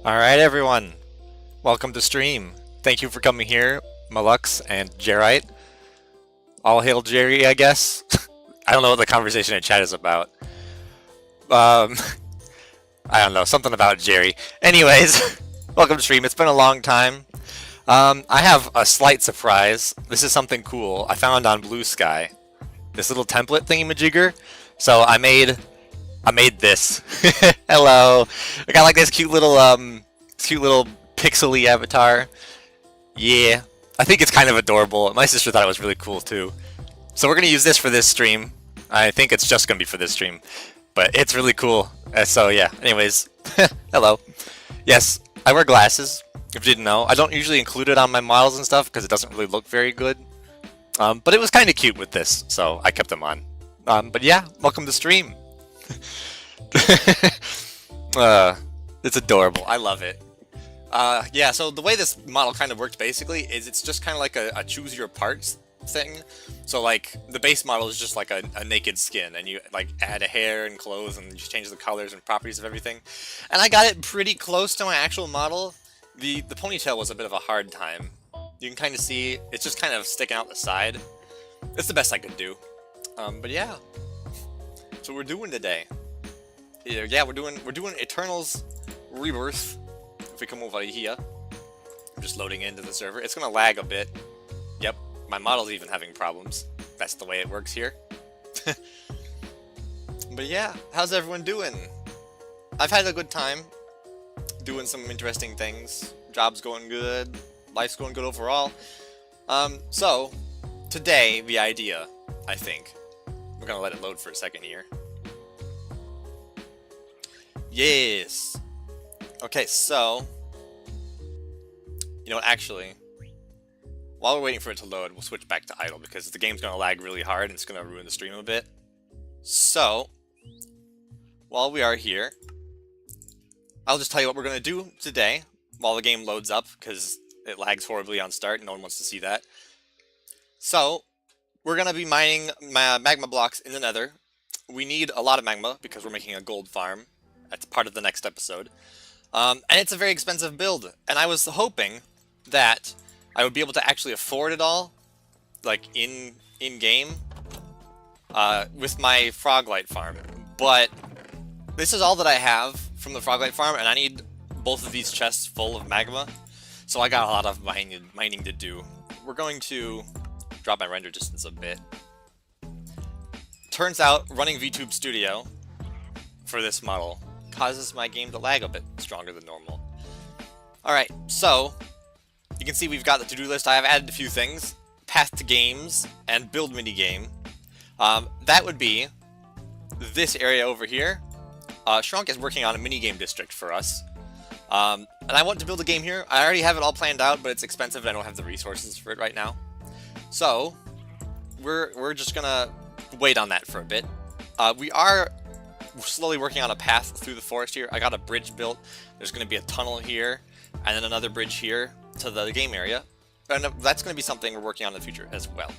Alright everyone, welcome to stream. Thank you for coming here, Malux and Jerite. All hail Jerry, I guess. I don't know what the conversation in chat is about. Um, I don't know, something about Jerry. Anyways, welcome to stream. It's been a long time. I have a slight surprise. This is something cool I found on Blue Sky. This little template thingy-majigger. So I made this. Hello. I got like this cute little pixely avatar. Yeah. I think it's kind of adorable. My sister thought it was really cool too. So we're gonna use this for this stream. I think it's just gonna be for this stream, but it's really cool. So yeah. Anyways, hello. Yes, I wear glasses. If you didn't know, I don't usually include it on my models and stuff because it doesn't really look very good. But it was kind of cute with this, so I kept them on. But yeah, welcome to stream. It's adorable. I love it. Yeah, so the way this model kind of worked basically is it's just kind of like a choose your parts thing. So like the base model is just like a naked skin, and you like add a hair and clothes and just change the colors and properties of everything. And I got it pretty close to my actual model. The ponytail was a bit of a hard time. You can kind of see it's just kind of sticking out the side. It's the best I could do. But yeah. So we're doing today. Yeah, we're doing Eternals Rebirth. If we come over here, I'm just loading into the server. It's gonna lag a bit. Yep, my model's even having problems. That's the way it works here. But yeah, how's everyone doing? I've had a good time doing some interesting things. Job's going good. Life's going good overall. So today the idea, I think. We're gonna let it load for a second here. Yes. Okay, so you know what, actually, while we're waiting for it to load, we'll switch back to idle because the game's gonna lag really hard and it's gonna ruin the stream a bit. So while we are here, I'll just tell you what we're gonna do today while the game loads up because it lags horribly on start and no one wants to see that. So we're gonna be mining magma blocks in the nether. We need a lot of magma because we're making a gold farm. That's part of the next episode. And it's a very expensive build. And I was hoping that I would be able to actually afford it all, like in-game, with my Froglight farm. But this is all that I have from the Froglight farm, and I need both of these chests full of magma. So I got a lot of mining to do. We're going to drop my render distance a bit. Turns out running VTube Studio for this model causes my game to lag a bit stronger than normal. Alright, so you can see we've got the to-do list. I have added a few things. Path to games and build minigame. That would be this area over here. Shrunk is working on a minigame district for us. And I want to build a game here. I already have it all planned out, but it's expensive and I don't have the resources for it right now. So we're just gonna wait on that for a bit. We are slowly working on a path through the forest here. I got a bridge built. There's going to be a tunnel here, and then another bridge here to the game area. And that's going to be something we're working on in the future as well.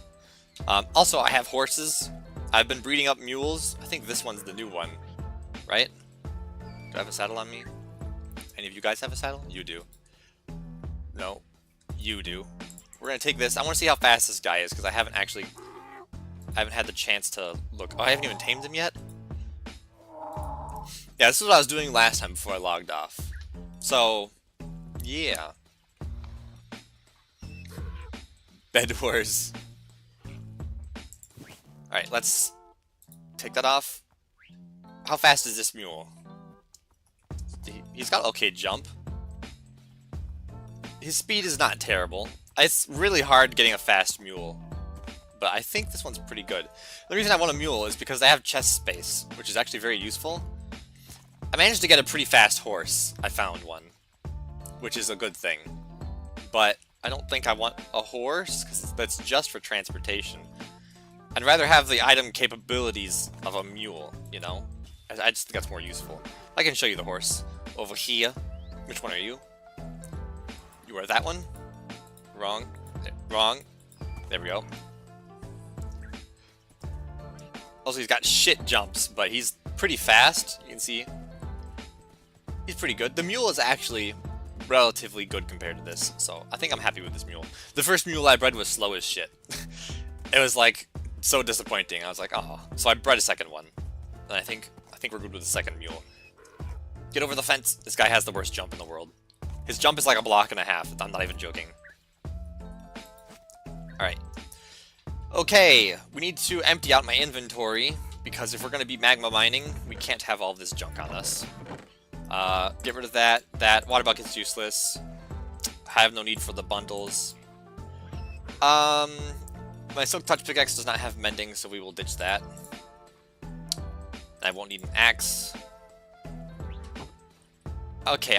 Also, I have horses. I've been breeding up mules. I think this one's the new one, right? Do I have a saddle on me? Any of you guys have a saddle? You do. No, you do. We're going to take this. I want to see how fast this guy is, because I haven't had the chance to look. Oh, I haven't even tamed him yet? Yeah, this is what I was doing last time before I logged off. So, yeah. Bed Wars. Alright, let's take that off. How fast is this mule? He's got okay jump. His speed is not terrible. It's really hard getting a fast mule, but I think this one's pretty good. The reason I want a mule is because I have chest space, which is actually very useful. I managed to get a pretty fast horse. I found one, which is a good thing. But I don't think I want a horse, because that's just for transportation. I'd rather have the item capabilities of a mule, you know? I just think that's more useful. I can show you the horse. Over here. Which one are you? You are that one? Wrong. Wrong. There we go. Also, he's got shit jumps, but he's pretty fast. You can see He's pretty good. The mule is actually relatively good compared to this, so I think I'm happy with this mule. The first mule I bred was slow as shit. It was like so disappointing. I was like, oh. So I bred a second one, and I think we're good with the second mule. Get over the fence. This guy has the worst jump in the world. His jump is like a block and a half. I'm not even joking. Alright. Okay, we need to empty out my inventory, because if we're going to be magma mining, we can't have all this junk on us. Get rid of that. That water bucket's useless. I have no need for the bundles. My silk touch pickaxe does not have mending, so we will ditch that. I won't need an axe. Okay,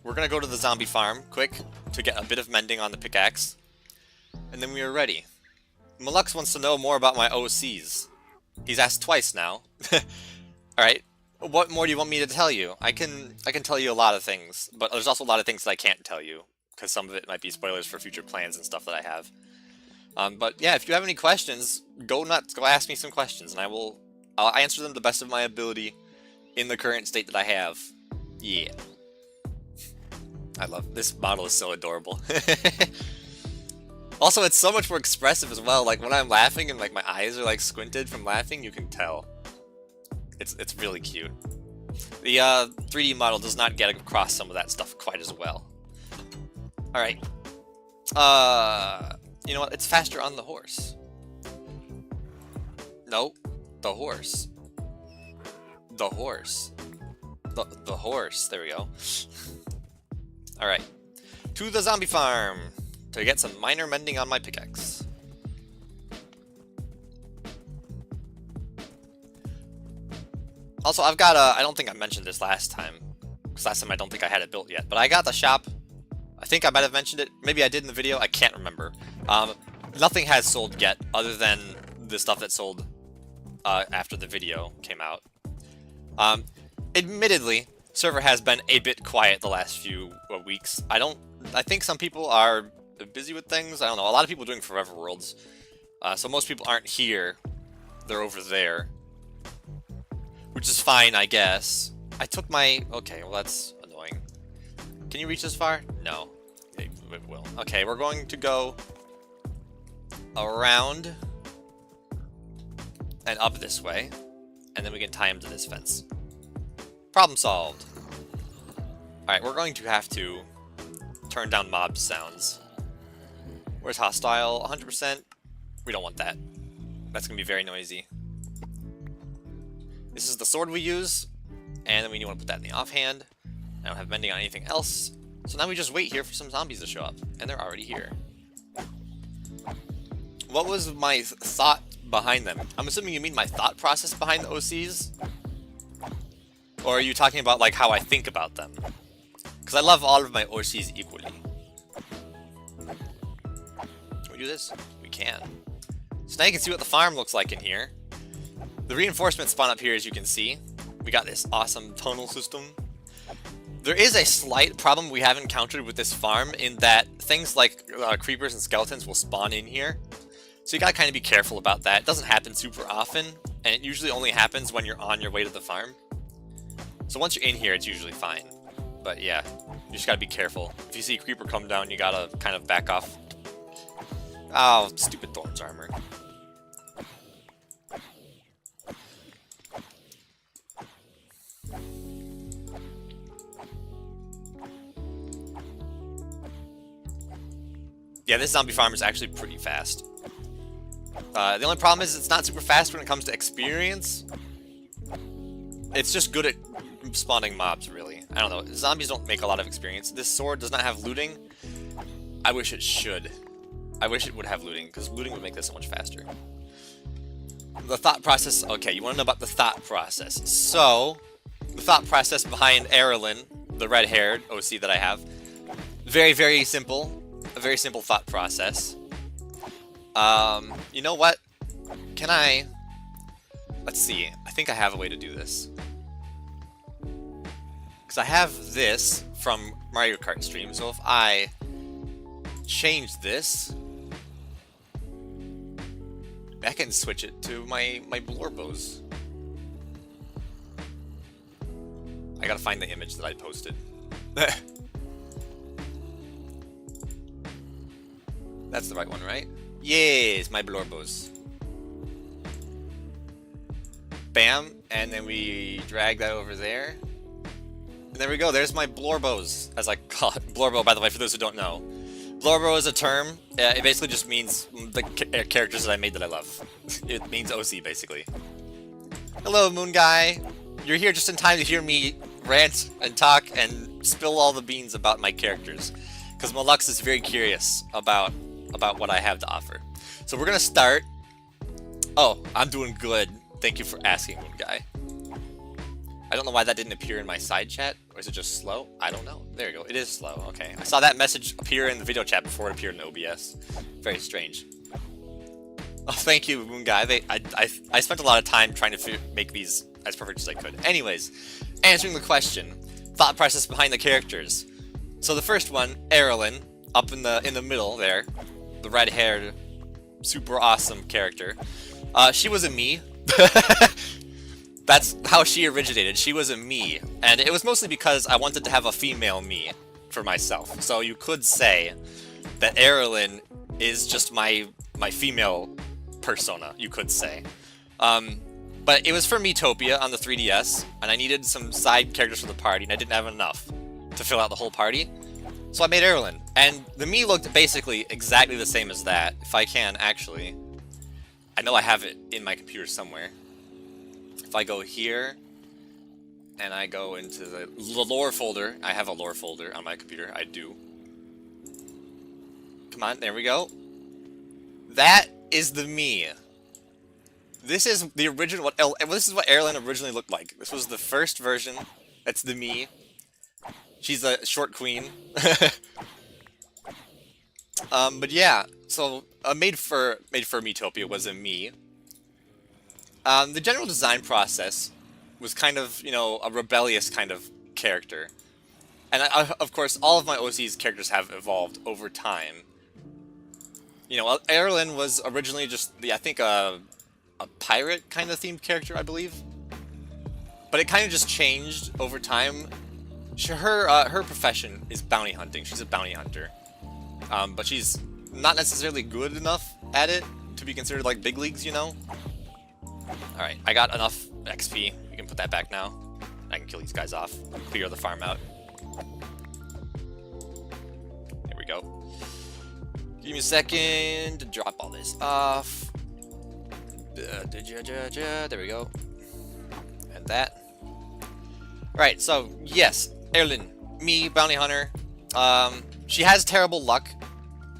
we're gonna go to the zombie farm, quick, to get a bit of mending on the pickaxe. And then we are ready. Malux wants to know more about my OCs. He's asked twice now. Alright, what more do you want me to tell you? I can tell you a lot of things, but there's also a lot of things that I can't tell you, because some of it might be spoilers for future plans and stuff that I have. But yeah, if you have any questions, go nuts, go ask me some questions, and I'll answer them to the best of my ability in the current state that I have. Yeah. I love this model, is so adorable. Also, it's so much more expressive as well. Like when I'm laughing and like my eyes are like squinted from laughing, you can tell. It's really cute. The 3D model does not get across some of that stuff quite as well. All right. You know what? It's faster on the horse. No, the horse. The horse. The horse. There we go. All right. To the zombie farm to get some minor mending on my pickaxe. Also, I've got I don't think I mentioned this last time, because last time I don't think I had it built yet, but I got the shop. I think I might have mentioned it. Maybe I did in the video. I can't remember. Nothing has sold yet, other than the stuff that sold after the video came out. Admittedly, server has been a bit quiet the last few weeks. I think some people are busy with things. I don't know. A lot of people are doing Forever Worlds. So most people aren't here. They're over there. Which is fine, I guess. I took my... Okay, well that's annoying. Can you reach this far? No. It will. Okay, we're going to go around and up this way. And then we can tie him to this fence. Problem solved. Alright, we're going to have to turn down mob sounds. Where's hostile? 100%? We don't want that. That's going to be very noisy. This is the sword we use, and then we want to put that in the offhand. I don't have mending on anything else, so now we just wait here for some zombies to show up, and they're already here. What was my thought behind them? I'm assuming you mean my thought process behind the OCs? Or are you talking about like how I think about them? Because I love all of my OCs equally. Can we do this? We can. So now you can see what the farm looks like in here. The reinforcements spawn up here, as you can see. We got this awesome tunnel system. There is a slight problem we have encountered with this farm in that things like creepers and skeletons will spawn in here. So you gotta kind of be careful about that. It doesn't happen super often, and it usually only happens when you're on your way to the farm. So once you're in here, it's usually fine. But yeah, you just gotta be careful. If you see a creeper come down, you gotta kind of back off. Oh, stupid thorns armor. Yeah, this zombie farm is actually pretty fast. The only problem is it's not super fast when it comes to experience. It's just good at spawning mobs, really. I don't know. Zombies don't make a lot of experience. This sword does not have looting. I wish it should. I wish it would have looting, because looting would make this so much faster. The thought process... Okay, you want to know about the thought process. So, the thought process behind Erilyn, the red-haired OC that I have, very, very simple. A very simple thought process. You know what? Can I... Let's see. I think I have a way to do this. Because I have this from Mario Kart stream, so if I change this, I can switch it to my Blorbos. I gotta find the image that I posted. That's the right one, right? Yes, my blorbos. Bam, and then we drag that over there. And there we go, there's my blorbos, as I call it. Blorbo, by the way, for those who don't know. Blorbo is a term. It basically just means the characters that I made that I love. It means OC, basically. Hello, Moon Guy. You're here just in time to hear me rant and talk and spill all the beans about my characters. Because Malux is very curious about what I have to offer. So we're gonna start. Oh, I'm doing good. Thank you for asking, Moon Guy. I don't know why that didn't appear in my side chat, or is it just slow? I don't know. There you go. It is slow. Okay. I saw that message appear in the video chat before it appeared in OBS. Very strange. Oh, thank you, Moon Guy. I spent a lot of time trying to make these as perfect as I could. Anyways, answering the question, thought process behind the characters. So the first one, Erlen, up in the middle there, the red-haired, super awesome character. She was a me. That's how she originated. She was a me, and it was mostly because I wanted to have a female me for myself. So you could say that Erlen is just my female persona, you could say. But it was for Metopia on the 3DS, and I needed some side characters for the party, and I didn't have enough to fill out the whole party. So I made Erlen, and the me looked basically exactly the same as that, if I can, actually. I know I have it in my computer somewhere. If I go here, and I go into the lore folder, I have a lore folder on my computer, I do. Come on, there we go. That is the me. This is the original, this is what Erlen originally looked like. This was the first version, that's the me. She's a short queen. But yeah, so made for Metopia was a me. The general design process was kind of, you know, a rebellious kind of character. And of course, all of my OC's characters have evolved over time. You know, Erlen was originally just, I think, a pirate kind of themed character, I believe. But it kind of just changed over time. Her profession is bounty hunting. She's a bounty hunter. But she's not necessarily good enough at it to be considered like big leagues, you know? Alright, I got enough XP. We can put that back now. I can kill these guys off. Clear the farm out. There we go. Give me a second to drop all this off. There we go. And that. Alright, so, yes. Erlen, me, bounty hunter. She has terrible luck.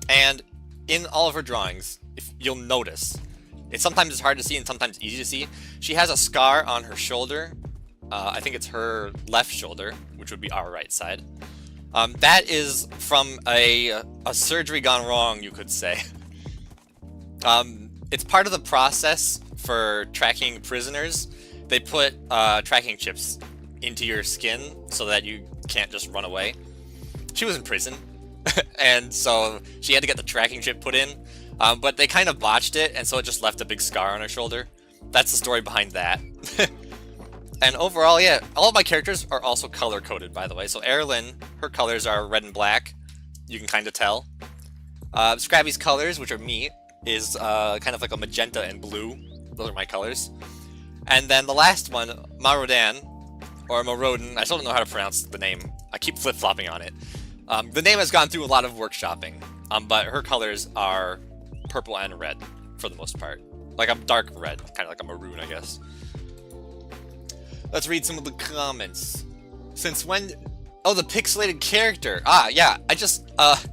And in all of her drawings, if you'll notice, sometimes it's hard to see and sometimes easy to see. She has a scar on her shoulder. I think it's her left shoulder, which would be our right side. That is from a surgery gone wrong, you could say. It's part of the process for tracking prisoners. They put tracking chips into your skin so that you can't just run away. She was in prison, and so she had to get the tracking chip put in. But they kind of botched it, and so it just left a big scar on her shoulder. That's the story behind that. And overall, yeah, all of my characters are also color-coded, by the way. So Erlen, her colors are red and black. You can kind of tell. Skraby's colors, which are me, is kind of like a magenta and blue. Those are my colors. And then the last one, Marodan, or Marodan, I still don't know how to pronounce the name. I keep flip-flopping on it. The name has gone through a lot of workshopping, but her colors are purple and red, for the most part. Like a dark red, kind of like a maroon, I guess. Let's read some of the comments. Since when... Oh, the pixelated character! Ah, yeah, I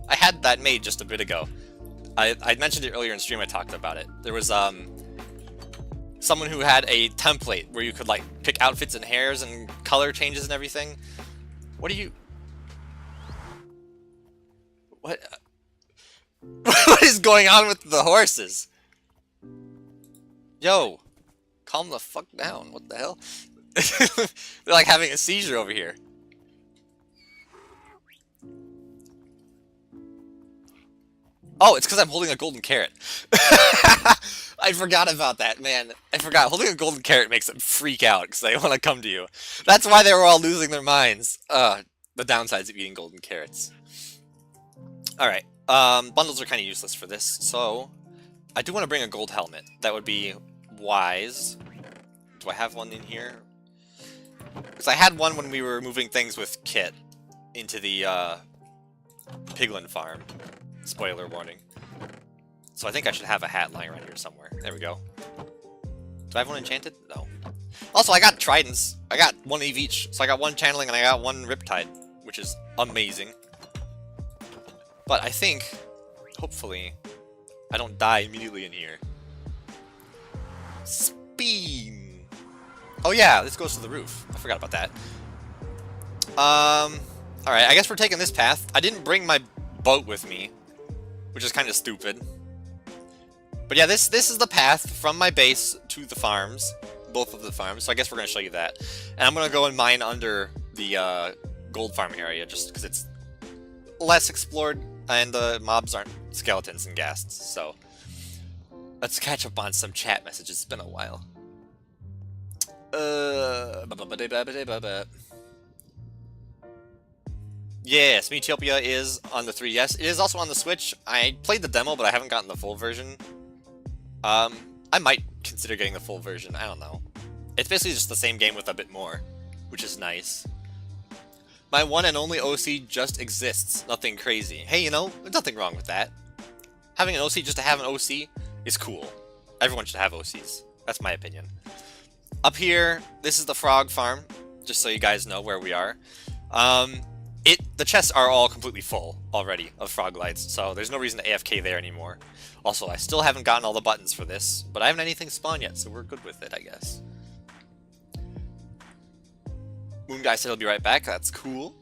had that made just a bit ago. I mentioned it earlier in stream, I talked about it. There was, someone who had a template where you could, like, pick outfits and hairs and color changes and everything. What are you... What? What is going on with the horses? Yo, calm the fuck down. What the hell? They're like having a seizure over here. Oh, it's because I'm holding a golden carrot. I forgot about that, man. I forgot. Holding a golden carrot makes them freak out because they want to come to you. That's why they were all losing their minds. The downsides of eating golden carrots. Alright, bundles are kind of useless for this, so I do want to bring a gold helmet. That would be wise. Do I have one in here? Because I had one when we were moving things with Kit into the piglin farm. Spoiler warning. So I think I should have a hat lying around here somewhere. There we go. Do I have one enchanted? No. Also, I got tridents. I got one of each. So I got one channeling and I got one riptide, which is amazing. But I think, hopefully, I don't die immediately in here. Spin! Oh yeah, this goes to the roof. I forgot about that. Alright, I guess we're taking this path. I didn't bring my boat with me, which is kind of stupid. But yeah, this is the path from my base to the farms. Both of the farms, so I guess we're going to show you that. And I'm going to go and mine under the gold farm area, just because it's less explored, and the mobs aren't skeletons and ghasts, so... Let's catch up on some chat messages, it's been a while. Yes, Metopia is on the 3DS. It is also on the Switch. I played the demo, but I haven't gotten the full version. I might consider getting the full version, I don't know. It's basically just the same game with a bit more, which is nice. My one and only OC just exists, nothing crazy. Hey, you know, there's nothing wrong with that. Having an OC just to have an OC is cool. Everyone should have OCs. That's my opinion. Up here, this is the frog farm, just so you guys know where we are. The chests are all completely full already of frog lights, so there's no reason to AFK there anymore. Also, I still haven't gotten all the buttons for this, but I haven't anything spawn yet, so we're good with it, I guess. Moon Guy said he'll be right back. That's cool.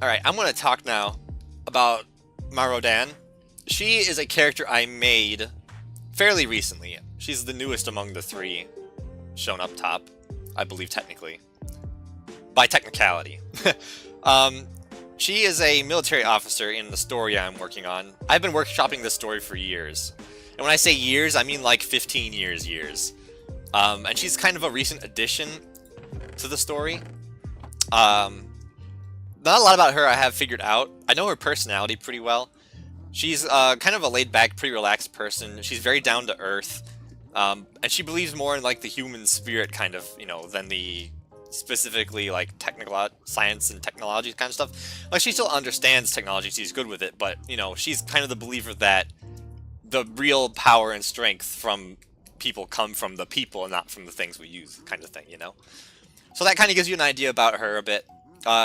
Alright, I'm going to talk now about Marodan. She is a character I made fairly recently. She's the newest among the three shown up top, I believe technically. By technicality. She is a military officer in the story I'm working on. I've been workshopping this story for years. And when I say years, I mean like 15 years. And she's kind of a recent addition to the story. Not a lot about her I have figured out. I know her personality pretty well. She's kind of a laid-back, pretty relaxed person. She's very down-to-earth. And she believes more in like the human spirit kind of, you know, than the specifically like technical science and technology kind of stuff. Like, she still understands technology, she's good with it, but, you know, she's kind of the believer that the real power and strength from people come from the people and not from the things we use, kind of thing, you know? So that kind of gives you an idea about her a bit.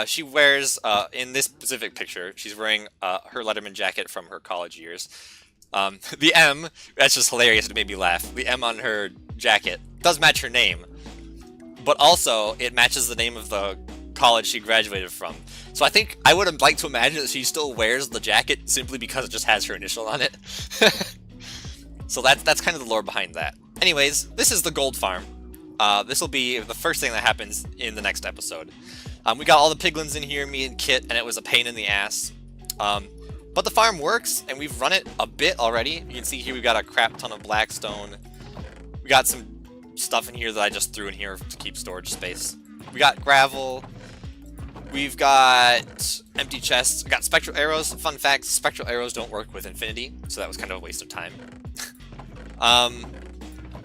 She wears, in this specific picture, she's wearing her Letterman jacket from her college years. The M, that's just hilarious, it made me laugh. The M on her jacket does match her name, but also it matches the name of the college she graduated from. So I think I would like to imagine that she still wears the jacket simply because it just has her initial on it. So that's kind of the lore behind that. Anyways, this is the gold farm. This will be the first thing that happens in the next episode. We got all the piglins in here, me and Kit, and it was a pain in the ass. But the farm works, and we've run it a bit already. You can see here we've got a crap ton of blackstone. We got some stuff in here that I just threw in here to keep storage space. We got gravel. We've got empty chests. We got spectral arrows. Fun fact, spectral arrows don't work with infinity, so that was kind of a waste of time.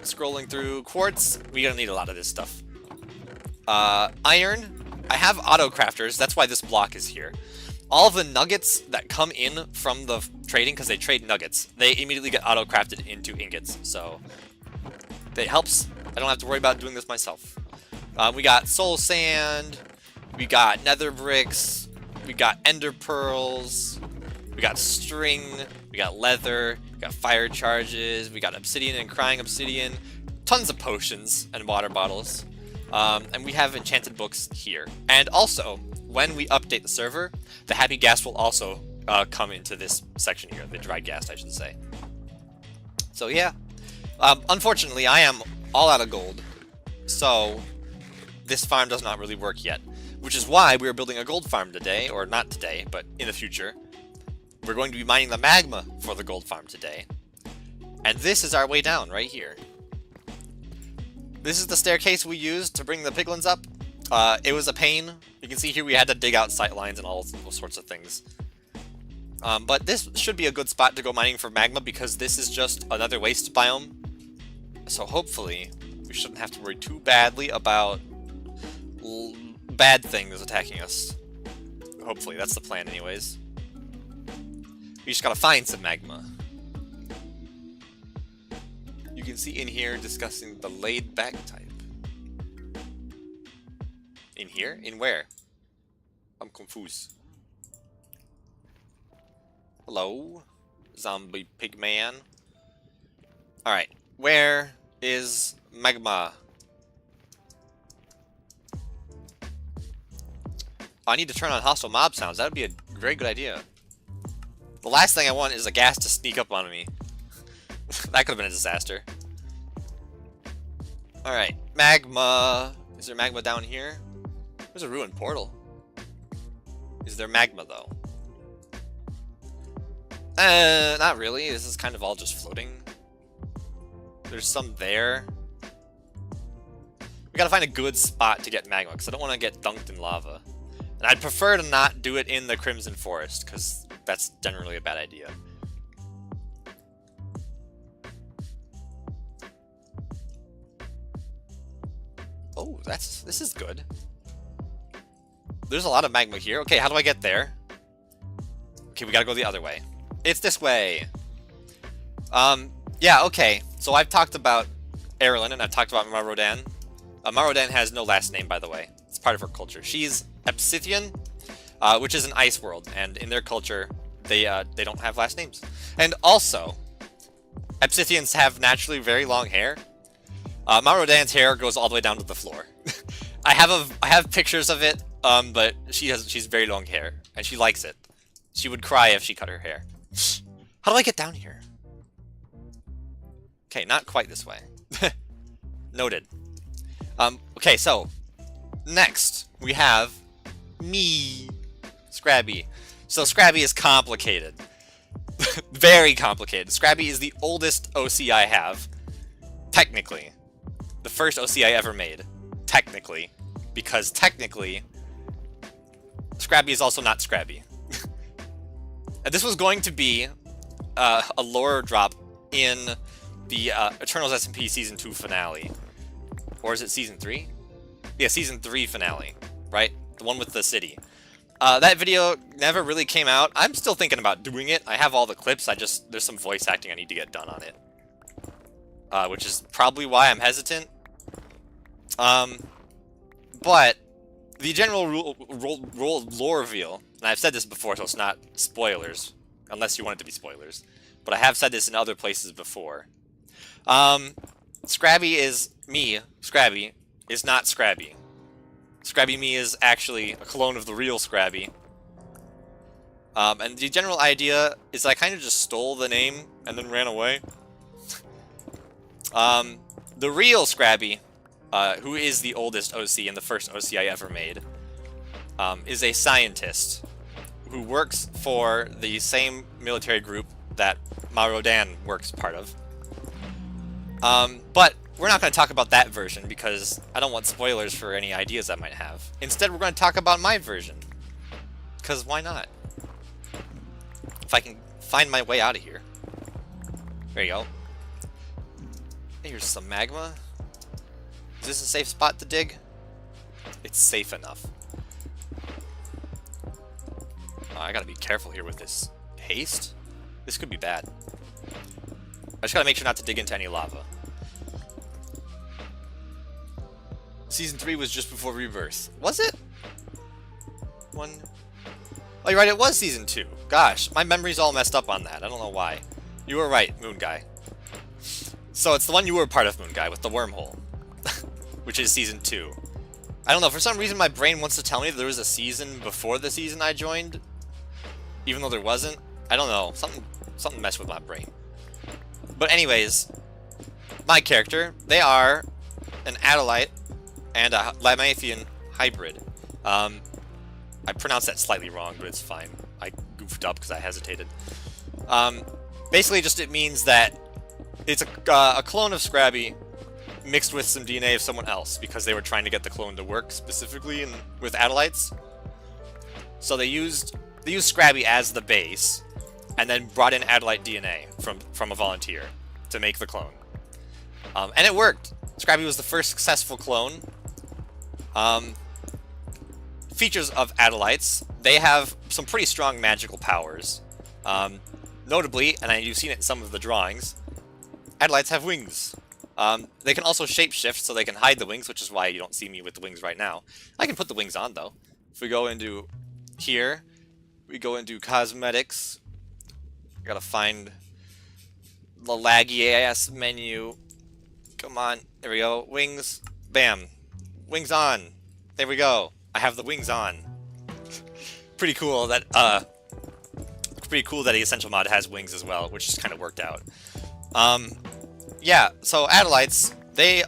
Scrolling through quartz, we don't need a lot of this stuff. Iron, I have auto crafters, that's why this block is here. All of the nuggets that come in from the trading, because they trade nuggets, they immediately get auto crafted into ingots, so that helps. I don't have to worry about doing this myself. We got soul sand, we got nether bricks, we got ender pearls, we got string, we got leather, we got fire charges, we got obsidian and crying obsidian, tons of potions and water bottles, and we have enchanted books here. And also, when we update the server, the happy gas will also come into this section here, the dried gas, I should say. So yeah, unfortunately I am all out of gold, so this farm does not really work yet, which is why we are building a gold farm today, or not today, but in the future. We're going to be mining the magma for the gold farm today. And this is our way down, right here. This is the staircase we used to bring the piglins up. It was a pain. You can see here we had to dig out sight lines and all sorts of things. But this should be a good spot to go mining for magma because this is just another waste biome. So hopefully we shouldn't have to worry too badly about bad things attacking us. Hopefully, that's the plan anyways. We just gotta find some magma. You can see in here discussing the laid back type. In here? In where? I'm confused. Hello, zombie pigman. Alright, where is magma? I need to turn on hostile mob sounds. That would be a very good idea. The last thing I want is a gas to sneak up on me. That could have been a disaster. Alright, magma. Is there magma down here? There's a ruined portal. Is there magma, though? Not really. This is kind of all just floating. There's some there. We gotta find a good spot to get magma, because I don't want to get dunked in lava. And I'd prefer to not do it in the Crimson Forest, because that's generally a bad idea. Oh, this is good. There's a lot of magma here. Okay, how do I get there? Okay, we gotta go the other way. It's this way. Yeah, okay. So I've talked about Erlen, and I've talked about Marodan. Marodan has no last name, by the way. It's part of her culture. She's Obsidian, which is an ice world, and in their culture, they don't have last names. And also, Obsidians have naturally very long hair. Marodan's hair goes all the way down to the floor. I have pictures of it, but she's very long hair, and she likes it. She would cry if she cut her hair. How do I get down here? Okay, not quite this way. Noted. Okay, so next we have me, Skraby. So Skraby is complicated. Very complicated. Skraby is the oldest OC I have. Technically. The first OC I ever made. Technically. Because technically, Skraby is also not Skraby. And this was going to be a lore drop in the Eternals SMP Season 2 finale. Or is it Season 3? Yeah, Season 3 finale, right? The one with the city. That video never really came out. I'm still thinking about doing it. I have all the clips, there's some voice acting I need to get done on it. Which is probably why I'm hesitant. But the general lore reveal, and I've said this before, so it's not spoilers, unless you want it to be spoilers, but I have said this in other places before. Skraby is me. Skraby is not Skraby. Skraby me is actually a clone of the real Skraby. And the general idea is I kind of just stole the name and then ran away. The real Skraby, who is the oldest OC and the first OC I ever made, is a scientist who works for the same military group that Marodan works part of. But we're not going to talk about that version because I don't want spoilers for any ideas I might have. Instead, we're going to talk about my version. Because why not? If I can find my way out of here. There you go. Here's some magma. Is this a safe spot to dig? It's safe enough. I gotta be careful here with this haste. This could be bad. I just gotta make sure not to dig into any lava. Season 3 was just before Rebirth. Was it? Oh, you're right, it was Season 2. Gosh, my memory's all messed up on that. I don't know why. You were right, Moon Guy. So it's the one you were part of, Moon Guy, with the wormhole. Which is Season 2. I don't know, for some reason my brain wants to tell me that there was a season before the season I joined. Even though there wasn't. I don't know, something messed with my brain. But anyways, my character, they are an Adolite and a Lamathian hybrid. I pronounced that slightly wrong, but it's fine. I goofed up because I hesitated. Basically, just it means that it's a clone of Skraby mixed with some DNA of someone else because they were trying to get the clone to work specifically with Adelites. So they used Skraby as the base, and then brought in Adelite DNA from a volunteer to make the clone. And it worked. Skraby was the first successful clone. Features of Adelites: they have some pretty strong magical powers. Notably, and you've seen it in some of the drawings, Adelites have wings. They can also shapeshift, so they can hide the wings, which is why you don't see me with the wings right now. I can put the wings on, though. If we go into here, we go into cosmetics. Gotta find the laggy-ass menu. Come on. There we go. Wings. Bam. Wings on. There we go. I have the wings on. Pretty cool that, the Essential Mod has wings as well, which just kind of worked out. Yeah, so Adelites, they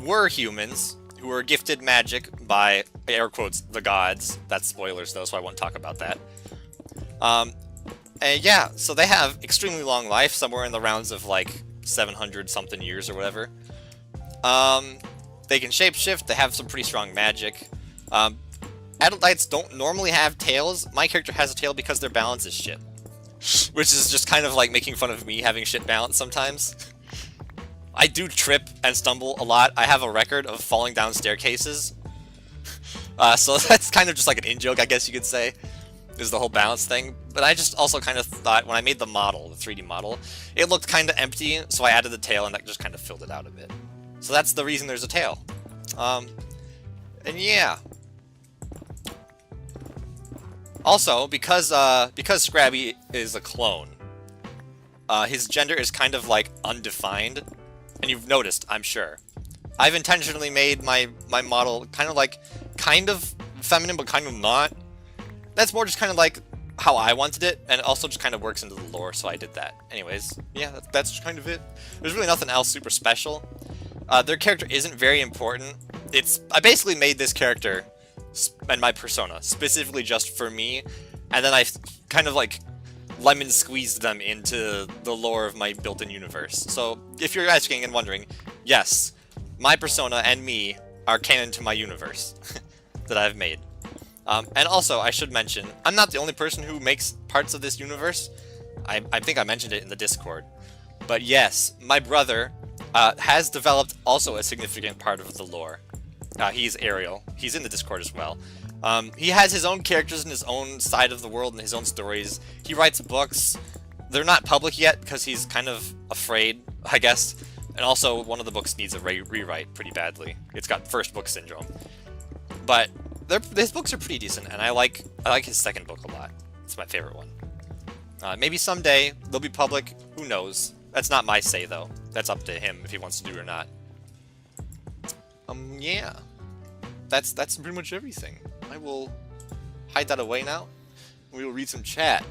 were humans who were gifted magic by, air quotes, the gods. That's spoilers, though, so I won't talk about that. And yeah, so they have extremely long life, somewhere in the rounds of, like, 700-something years or whatever. They can shapeshift, they have some pretty strong magic. Adelites don't normally have tails. My character has a tail because their balance is shit. Which is just kind of like making fun of me having shit balance sometimes. I do trip and stumble a lot. I have a record of falling down staircases. So that's kind of just like an in-joke, I guess you could say, is the whole balance thing. But I just also kind of thought, when I made the model, the 3D model, it looked kind of empty, so I added the tail, and that just kind of filled it out a bit. So that's the reason there's a tail. And yeah. Also, because Skraby is a clone, his gender is kind of, like, undefined. And you've noticed, I'm sure. I've intentionally made my model kind of feminine, but kind of not. That's more just kind of like how I wanted it, and it also just kind of works into the lore, so I did that. Anyways, yeah, that's just kind of it. There's really nothing else super special. Their character isn't very important. I basically made this character and my persona specifically just for me, and then I kind of like lemon squeezed them into the lore of my built-in universe. So if you're asking and wondering, yes, my persona and me are canon to my universe that I've made. And also, I should mention, I'm not the only person who makes parts of this universe. I think I mentioned it in the Discord. But yes, my brother has developed also a significant part of the lore. He's Ariel. He's in the Discord as well. He has his own characters and his own side of the world and his own stories. He writes books. They're not public yet because he's kind of afraid, I guess. And also, one of the books needs a rewrite pretty badly. It's got first book syndrome. But his books are pretty decent, and I like his second book a lot. It's my favorite one. Maybe someday they'll be public. Who knows? That's not my say, though. That's up to him if he wants to do it or not. Yeah. That's pretty much everything. I will hide that away now. We will read some chat.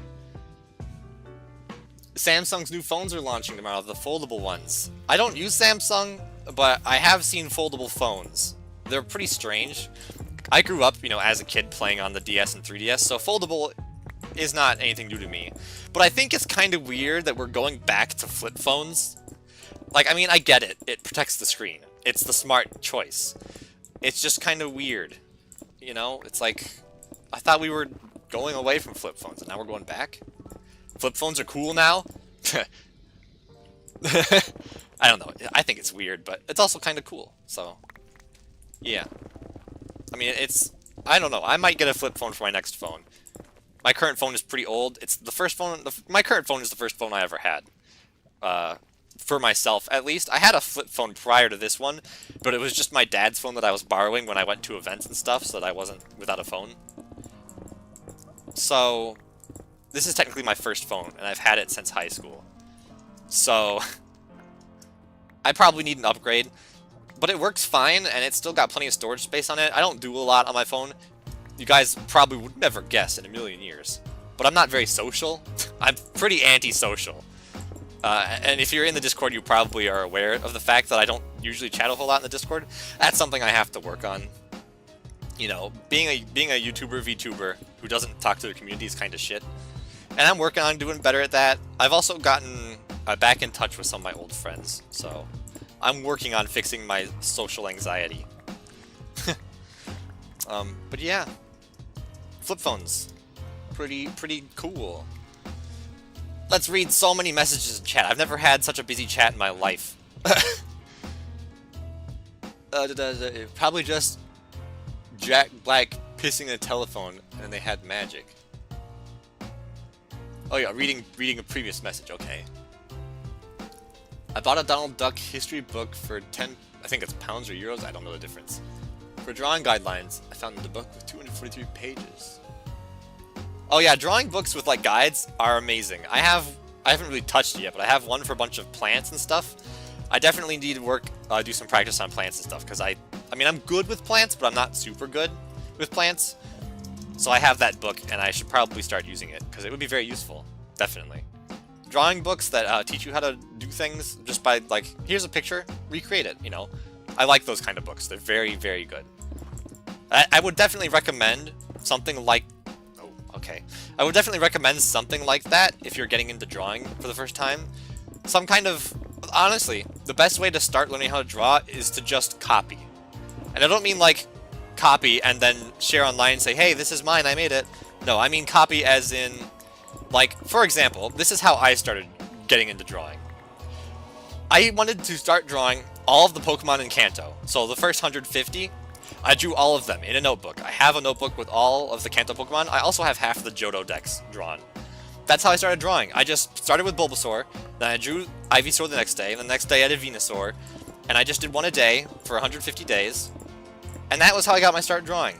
Samsung's new phones are launching tomorrow, the foldable ones. I don't use Samsung, but I have seen foldable phones. They're pretty strange. I grew up, as a kid playing on the DS and 3DS, so foldable is not anything new to me. But I think it's kind of weird that we're going back to flip phones. Like, I mean, I get it. It protects the screen. It's the smart choice. It's just kind of weird. It's like, I thought we were going away from flip phones, and now we're going back? Flip phones are cool now? I don't know. I think it's weird, but it's also kind of cool. So, yeah. I mean, I don't know. I might get a flip phone for my next phone. My current phone is pretty old. It's the first phone. My current phone is the first phone I ever had. For myself, at least. I had a flip phone prior to this one, but it was just my dad's phone that I was borrowing when I went to events and stuff, so that I wasn't without a phone. So, this is technically my first phone, and I've had it since high school. So, I probably need an upgrade. But it works fine, and it's still got plenty of storage space on it. I don't do a lot on my phone. You guys probably would never guess in a million years. But I'm not very social. I'm pretty antisocial. And if you're in the Discord, you probably are aware of the fact that I don't usually chat a whole lot in the Discord. That's something I have to work on. Being a YouTuber, VTuber, who doesn't talk to the community is kind of shit. And I'm working on doing better at that. I've also gotten back in touch with some of my old friends, so I'm working on fixing my social anxiety. But yeah, flip phones, pretty cool. Let's read so many messages in chat. I've never had such a busy chat in my life. Probably just Jack Black pissing a telephone and they had magic. Oh yeah, reading a previous message, okay. I bought a Donald Duck history book for 10, I think it's pounds or euros, I don't know the difference. For drawing guidelines, I found the book with 243 pages. Oh yeah, drawing books with like guides are amazing. I haven't really touched it yet, but I have one for a bunch of plants and stuff. I definitely need to do some practice on plants and stuff, because I mean, I'm good with plants, but I'm not super good with plants. So I have that book, and I should probably start using it, because it would be very useful, definitely. Drawing books that teach you how to do things just by, like, here's a picture, recreate it, you know? I like those kind of books. They're very, very good. I would definitely recommend something like... Oh, okay. I would definitely recommend something like that if you're getting into drawing for the first time. Some kind of... Honestly, the best way to start learning how to draw is to just copy. And I don't mean, like, copy and then share online and say, hey, this is mine, I made it. No, I mean copy as in... Like, for example, this is how I started getting into drawing. I wanted to start drawing all of the Pokemon in Kanto. So the first 150, I drew all of them in a notebook. I have a notebook with all of the Kanto Pokemon. I also have half the Johto decks drawn. That's how I started drawing. I just started with Bulbasaur, then I drew Ivysaur the next day, and the next day I did Venusaur, and I just did one a day for 150 days. And that was how I got my start drawing.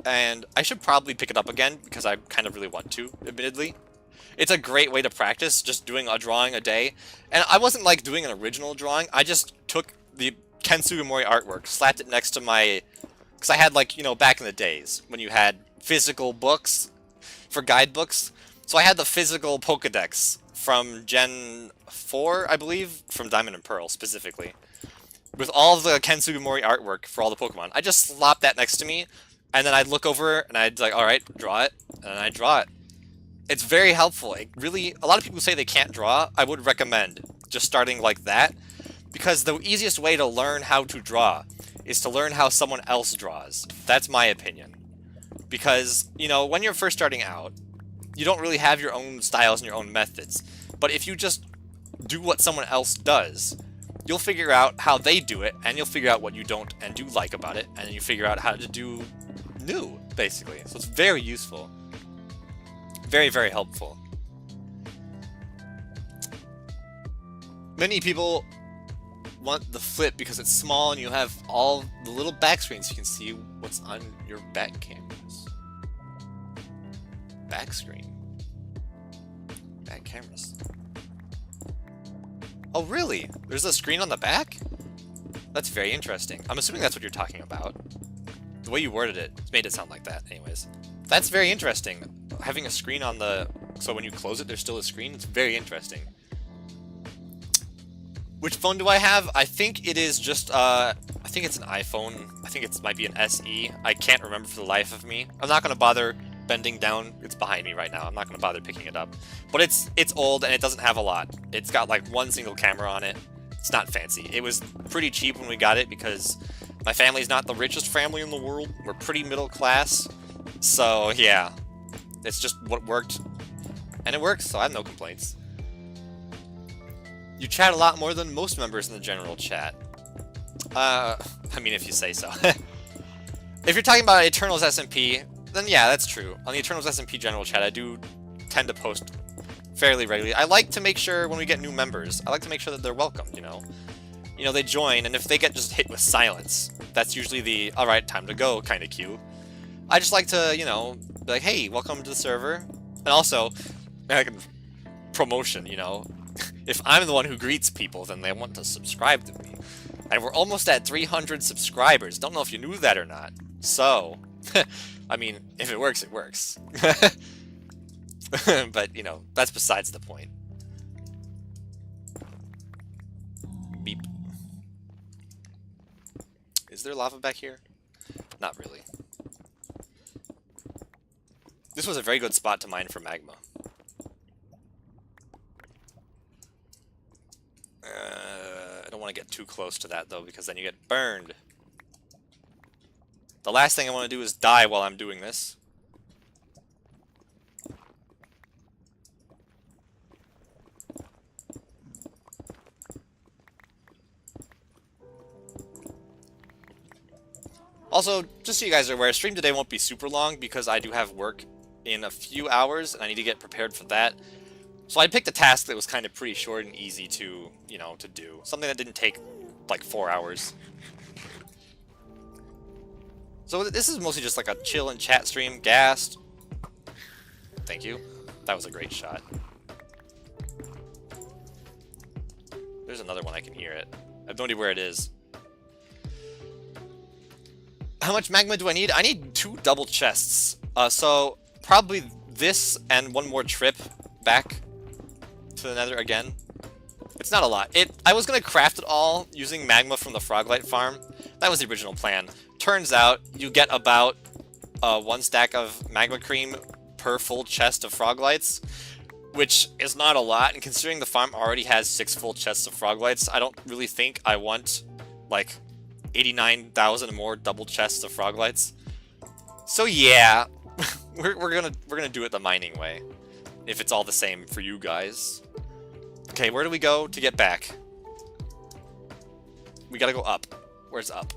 And I should probably pick it up again, because I kind of really want to, admittedly. It's a great way to practice, just doing a drawing a day. And I wasn't like doing an original drawing, I just took the Ken Sugimori artwork, slapped it next to my... Because I had like, you know, back in the days, when you had physical books for guidebooks. So I had the physical Pokedex from Gen 4, I believe, from Diamond and Pearl specifically. With all of the Ken Sugimori artwork for all the Pokemon. I just slopped that next to me, and then I'd look over, and I'd like, alright, draw it, and then I'd draw it. It's very helpful. It really, a lot of people say they can't draw. I would recommend just starting like that, because the easiest way to learn how to draw is to learn how someone else draws. That's my opinion. Because, you know, when you're first starting out, you don't really have your own styles and your own methods. But if you just do what someone else does, you'll figure out how they do it, and you'll figure out what you don't and do like about it, and you figure out how to do new, basically. So it's very useful. Very, very helpful. Many people want the flip because it's small and you have all the little back screens. You can see what's on your back cameras. Back screen. Back cameras. Oh, really? There's a screen on the back? That's very interesting. I'm assuming that's what you're talking about. The way you worded it made it sound like that, anyways. That's very interesting. Having a screen on the... So when you close it, there's still a screen? It's very interesting. Which phone do I have? I think it is just, I think it's an iPhone. I think it might be an SE. I can't remember for the life of me. I'm not going to bother bending down. It's behind me right now. I'm not going to bother picking it up. But it's old and it doesn't have a lot. It's got like one single camera on it. It's not fancy. It was pretty cheap when we got it because my family's not the richest family in the world. We're pretty middle class. So, yeah. It's just what worked. And it works, so I have no complaints. You chat a lot more than most members in the general chat. I mean, if you say so. If you're talking about Eternals SMP, then yeah, that's true. On the Eternals SMP general chat, I do tend to post fairly regularly. I like to make sure when we get new members, I like to make sure that they're welcomed, you know? You know, they join, and if they get just hit with silence, that's usually the, alright, time to go kind of cue. I just like to, you know, be like, hey, welcome to the server. And also, like, promotion, you know? If I'm the one who greets people, then they want to subscribe to me. And we're almost at 300 subscribers. Don't know if you knew that or not. So, I mean, if it works, it works. But, you know, that's besides the point. Beep. Is there lava back here? Not really. This was a very good spot to mine for magma. I don't want to get too close to that, though, because then you get burned. The last thing I want to do is die while I'm doing this. Also, just so you guys are aware, stream today won't be super long because I do have work in a few hours, and I need to get prepared for that. So I picked a task that was kind of pretty short and easy to, you know, to do. Something that didn't take, like, 4 hours. So this is mostly just like a chill and chat stream. Gassed. Thank you. That was a great shot. There's another one, I can hear it. I have no idea where it is. How much magma do I need? I need 2 double chests. So probably this and 1 more trip back to the nether again. It's not a lot. I was going to craft it all using magma from the Froglight farm. That was the original plan. Turns out you get about 1 stack of magma cream per full chest of Froglights, which is not a lot. And considering the farm already has 6 full chests of Froglights, I don't really think I want like 89,000 more double chests of Froglights. So yeah, we're gonna do it the mining way, if it's all the same for you guys. Okay, where do we go to get back? We gotta go up. Where's up?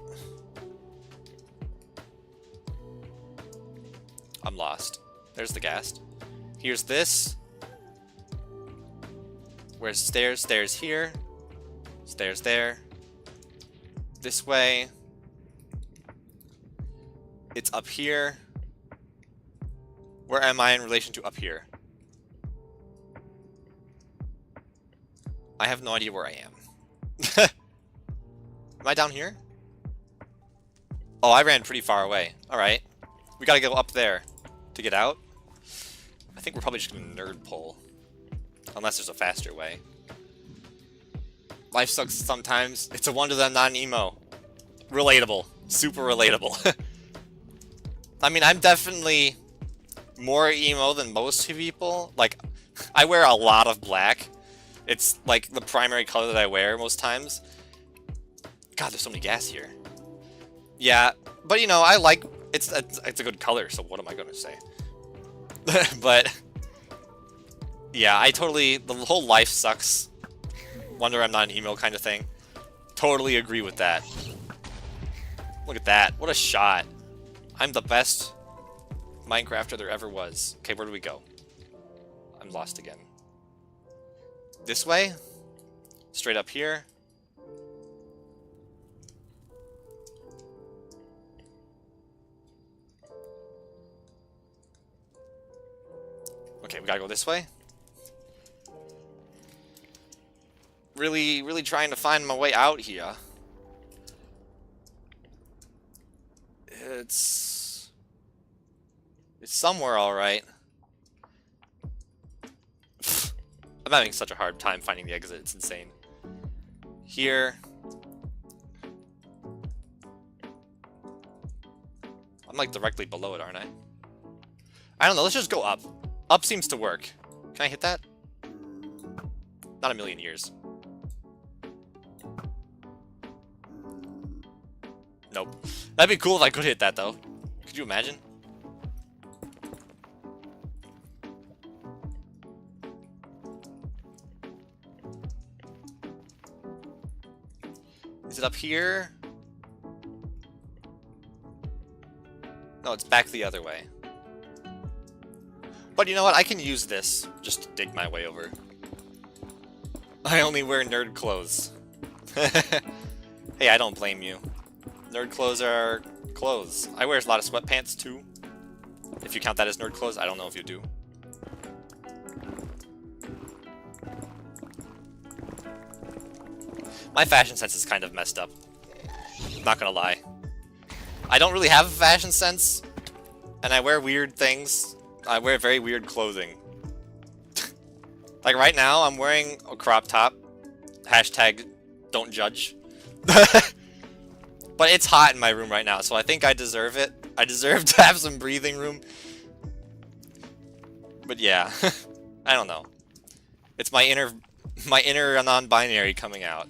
I'm lost. There's the ghast. Here's this. Where's stairs? Stairs here. Stairs there. This way. It's up here. Where am I in relation to up here? I have no idea where I am. Am I down here? Oh, I ran pretty far away. Alright. We gotta go up there to get out. I think we're probably just gonna nerd pull. Unless there's a faster way. Life sucks sometimes. It's a wonder that I'm not an emo. Relatable. Super relatable. I mean, I'm definitely more emo than most people. Like, I wear a lot of black. It's like the primary color that I wear most times. God, there's so many gas here. Yeah, but you know, I like it's a good color, so what am I gonna say? But yeah, the whole life sucks. Wonder I'm not an emo kind of thing. Totally agree with that. Look at that. What a shot. I'm the best Minecrafter there ever was. Okay, where do we go? I'm lost again. This way? Straight up here? Okay, we gotta go this way. Really trying to find my way out here. It's somewhere alright. I'm having such a hard time finding the exit, it's insane. Here. I'm like directly below it, aren't I? I don't know, let's just go up. Up seems to work. Can I hit that? Not a million years. Nope. That'd be cool if I could hit that, though. Could you imagine? Is it up here? No, it's back the other way. But you know what? I can use this just to dig my way over. I only wear nerd clothes. Hey, I don't blame you. Nerd clothes are clothes. I wear a lot of sweatpants too. If you count that as nerd clothes, I don't know if you do. My fashion sense is kind of messed up. Not gonna lie. I don't really have a fashion sense, and I wear weird things. I wear very weird clothing. Like right now, I'm wearing a crop top. Hashtag don't judge. But it's hot in my room right now, so I think I deserve it. I deserve to have some breathing room. But yeah, I don't know. It's my inner non-binary coming out.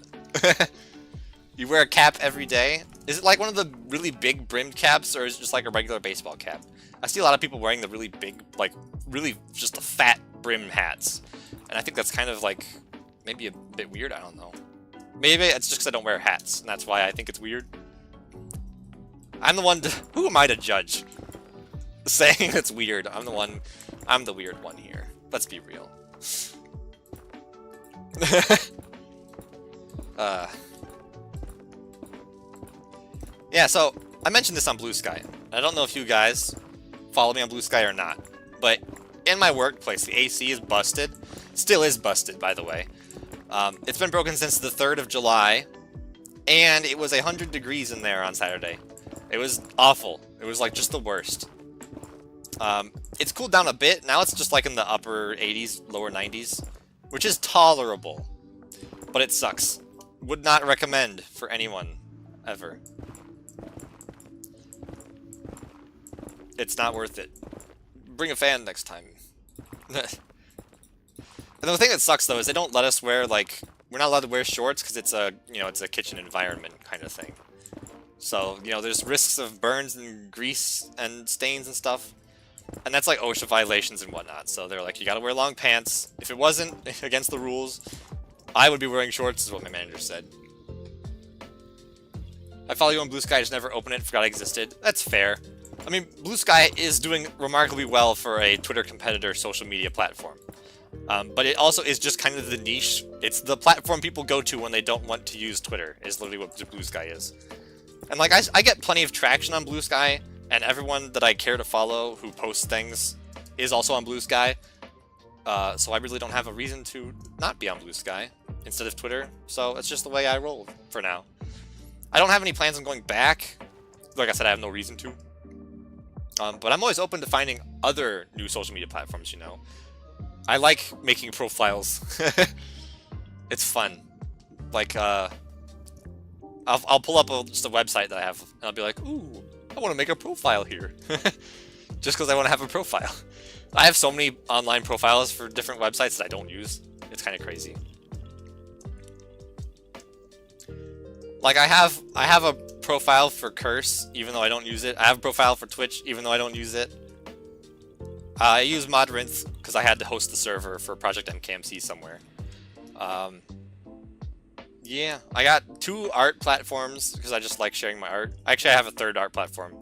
You wear a cap every day? Is it like one of the really big brimmed caps, or is it just like a regular baseball cap? I see a lot of people wearing the really big, like, really just the fat brim hats. And I think that's kind of like, maybe a bit weird, I don't know. Maybe it's just because I don't wear hats, and that's why I think it's weird. I'm the one to, who am I to judge? Saying it's weird. I'm the weird one here. Let's be real. Yeah, so I mentioned this on Blue Sky. I don't know if you guys follow me on Blue Sky or not, but in my workplace, the AC is busted. Still is busted, by the way. It's been broken since the 3rd of July, and it was 100 degrees in there on Saturday. It was awful. It was like just the worst. It's cooled down a bit. Now it's just like in the upper 80s, lower 90s, which is tolerable, but it sucks. Would not recommend for anyone, ever. It's not worth it. Bring a fan next time. And the thing that sucks though is they don't let us wear, like, we're not allowed to wear shorts because it's a, you know, it's a kitchen environment kind of thing. So, you know, there's risks of burns and grease and stains and stuff. And that's like OSHA violations and whatnot. So they're like, you gotta wear long pants. If it wasn't against the rules, I would be wearing shorts, is what my manager said. I follow you on Blue Sky, I just never opened it, forgot it existed. That's fair. I mean, Blue Sky is doing remarkably well for a Twitter competitor social media platform. But it also is just kind of the niche. It's the platform people go to when they don't want to use Twitter, is literally what Blue Sky is. And like, I get plenty of traction on Blue Sky, and everyone that I care to follow who posts things is also on Blue Sky. So I really don't have a reason to not be on Blue Sky instead of Twitter. So it's just the way I roll for now. I don't have any plans on going back. Like I said, I have no reason to. But I'm always open to finding other new social media platforms, you know. I like making profiles. It's fun. Like, I'll pull up just a website that I have, and I'll be like, ooh, I want to make a profile here. Just because I want to have a profile. I have so many online profiles for different websites that I don't use. It's kind of crazy. Like, I have a profile for Curse, even though I don't use it. I have a profile for Twitch, even though I don't use it. I use Modrinth because I had to host the server for Project MKMC somewhere. Yeah, I got 2 art platforms because I just like sharing my art. Actually, I have a 3rd art platform,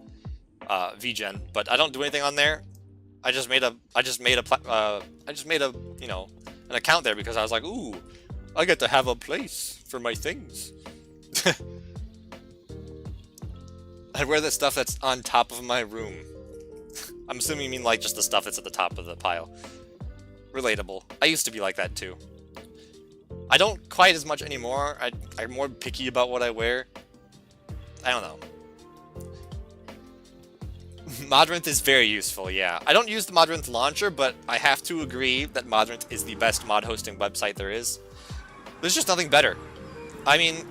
VGen, but I don't do anything on there. I just made a you know, an account there because I was like, ooh, I get to have a place for my things. I wear the stuff that's on top of my room. I'm assuming you mean like just the stuff that's at the top of the pile. Relatable. I used to be like that too. I don't quite as much anymore. I'm more picky about what I wear. I don't know. Modrinth is very useful, yeah. I don't use the Modrinth launcher, but I have to agree that Modrinth is the best mod hosting website there is. There's just nothing better. I mean,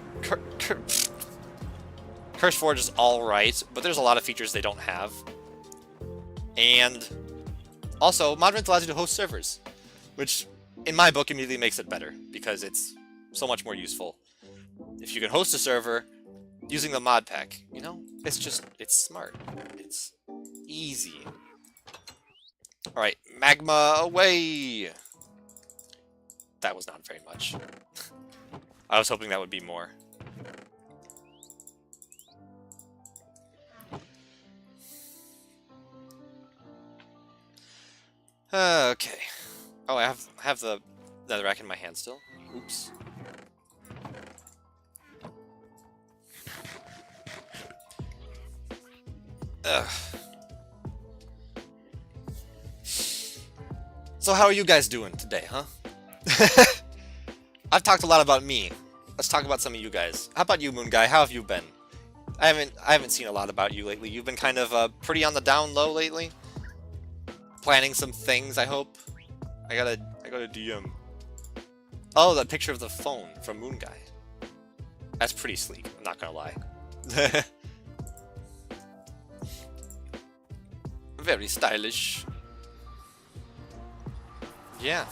CurseForge is alright, but there's a lot of features they don't have. And also, Modrinth allows you to host servers, which in my book immediately makes it better, because it's so much more useful. If you can host a server using the mod pack, you know, it's smart. It's easy. Alright, Magma away! That was not very much. I was hoping that would be more. Okay. Oh, I have the netherrack in my hand still. Oops. Ugh. So how are you guys doing today, huh? I've talked a lot about me. Let's talk about some of you guys. How about you, Moon Guy? How have you been? I haven't seen a lot about you lately. You've been kind of pretty on the down low lately. Planning some things, I hope. I got a DM. Oh, that picture of the phone from Moon Guy. That's pretty sleek, I'm not gonna lie. Very stylish. Yeah.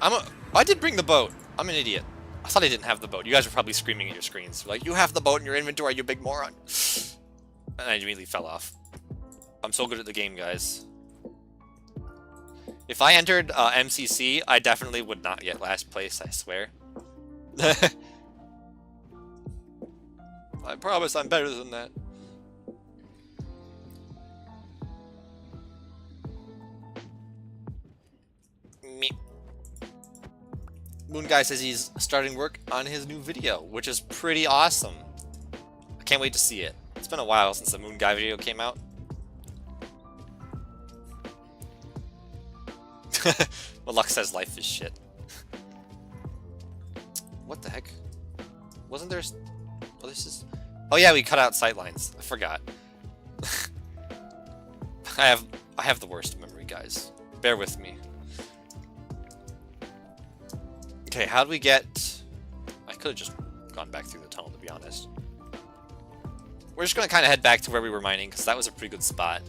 I did bring the boat. I'm an idiot. I thought I didn't have the boat. You guys were probably screaming at your screens. Like, you have the boat in your inventory, you big moron. And I immediately fell off. I'm so good at the game, guys. If I entered MCC, I definitely would not get last place, I swear. I promise I'm better than that. Me. Moon Guy says he's starting work on his new video, which is pretty awesome. I can't wait to see it. It's been a while since the Moon Guy video came out. Maluk says life is shit. What the heck? Wasn't there... Oh, this is... Oh yeah, we cut out sightlines. I forgot. I have the worst memory, guys. Bear with me. Okay, how do we get... I could have just gone back through the tunnel, to be honest. We're just going to kind of head back to where we were mining, because that was a pretty good spot.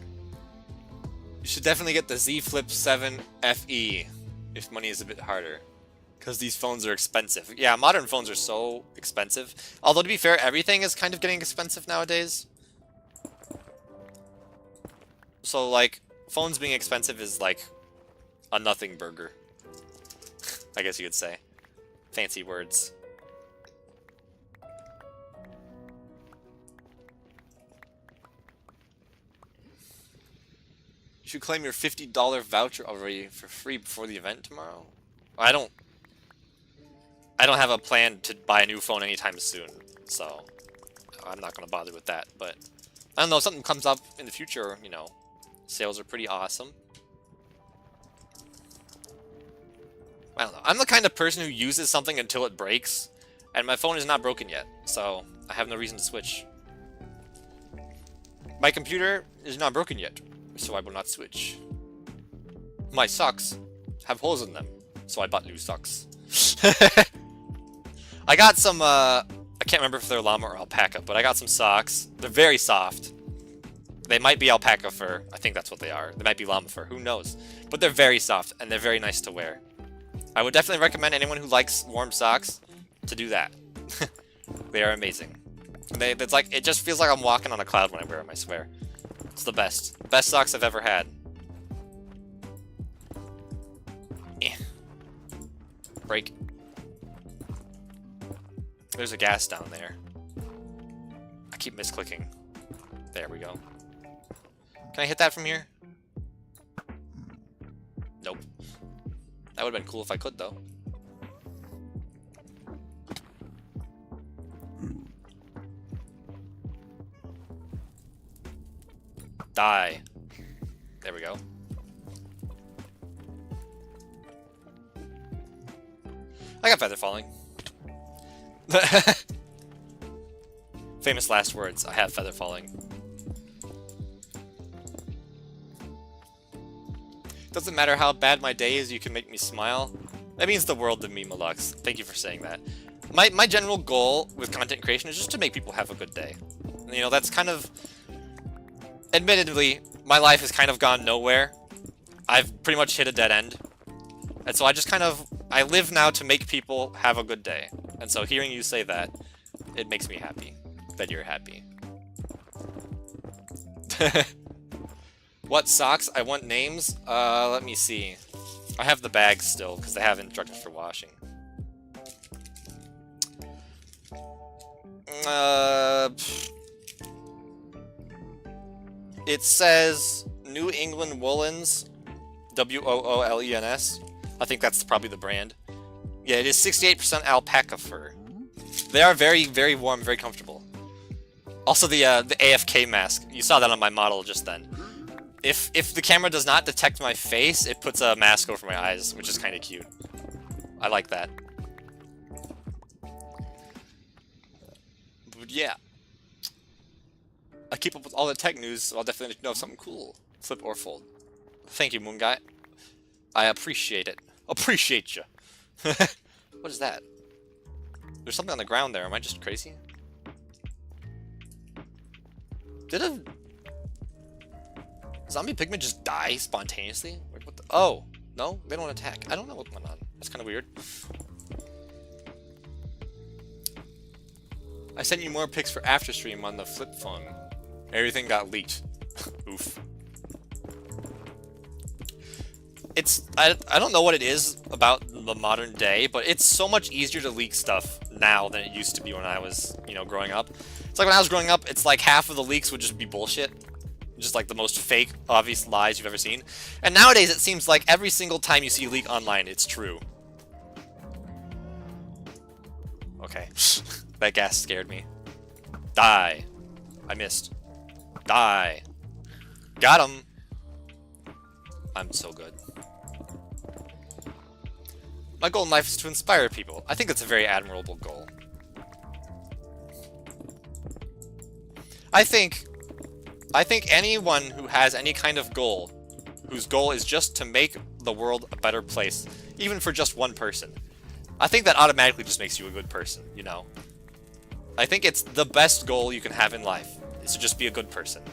You should definitely get the Z Flip 7 FE, if money is a bit harder. Because these phones are expensive. Yeah, modern phones are so expensive. Although, to be fair, everything is kind of getting expensive nowadays. So, like, phones being expensive is like a nothing burger. I guess you could say. Fancy words. You should claim your $50 voucher already for free before the event tomorrow. I don't have a plan to buy a new phone anytime soon, so I'm not gonna bother with that. But I don't know, if something comes up in the future, you know, sales are pretty awesome. I don't know. I'm the kind of person who uses something until it breaks, and my phone is not broken yet, so I have no reason to switch. My computer is not broken yet, so I will not switch. My socks have holes in them, so I bought new socks. I got some, I can't remember if they're llama or alpaca, but I got some socks. They're very soft. They might be alpaca fur. I think that's what they are. They might be llama fur. Who knows? But they're very soft, and they're very nice to wear. I would definitely recommend anyone who likes warm socks to do that. They are amazing. It's like, it just feels like I'm walking on a cloud when I wear them, I swear. It's the best. Best socks I've ever had. Eh. Break. There's a gas down there. I keep misclicking. There we go. Can I hit that from here? Nope. That would have been cool if I could, though. Die. There we go. I got feather falling. Famous last words. I have feather falling. Doesn't matter how bad my day is, you can make me smile. That means the world to me, Malux. Thank you for saying that. My general goal with content creation is just to make people have a good day. You know, that's kind of... Admittedly, my life has kind of gone nowhere. I've pretty much hit a dead end. And so I just kind of... I live now to make people have a good day. And so hearing you say that, it makes me happy. That you're happy. What socks? I want names? Let me see. I have the bags still, because they have instructions for washing. It says New England Woolens, Woolens. I think that's probably the brand. Yeah, it is 68% alpaca fur. They are very, very warm, very comfortable. Also, the AFK mask. You saw that on my model just then. If the camera does not detect my face, it puts a mask over my eyes, which is kind of cute. I like that. But yeah. I keep up with all the tech news, so I'll definitely know something cool. Flip or fold. Thank you, Moon Guy. I appreciate it. Appreciate you. What is that? There's something on the ground there. Am I just crazy? Did a zombie pigment just die spontaneously? Like, what the? Oh, no? They don't attack. I don't know what went on. That's kind of weird. I sent you more pics for after stream on the flip phone. Everything got leaked. Oof. I don't know what it is about the modern day, but it's so much easier to leak stuff now than it used to be when I was, you know, growing up. It's like when I was growing up, it's like half of the leaks would just be bullshit. Just like the most fake, obvious lies you've ever seen. And nowadays it seems like every single time you see a leak online, it's true. Okay. That gas scared me. Die. I missed. Die. Got him. I'm so good. My goal in life is to inspire people. I think it's a very admirable goal. I think anyone who has any kind of goal, whose goal is just to make the world a better place, even for just one person, I think that automatically just makes you a good person, you know? I think it's the best goal you can have in life, is to just be a good person.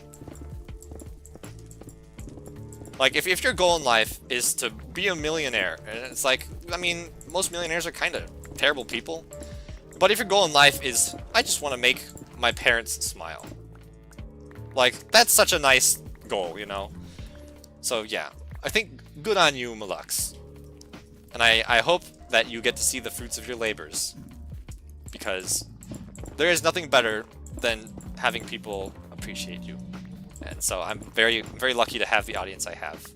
Like, if your goal in life is to be a millionaire, and it's like, I mean, most millionaires are kind of terrible people. But if your goal in life is, I just want to make my parents smile. Like, that's such a nice goal, you know? So, yeah. I think good on you, Malux. And I hope that you get to see the fruits of your labors. Because there is nothing better than having people appreciate you. And so I'm very lucky to have the audience I have.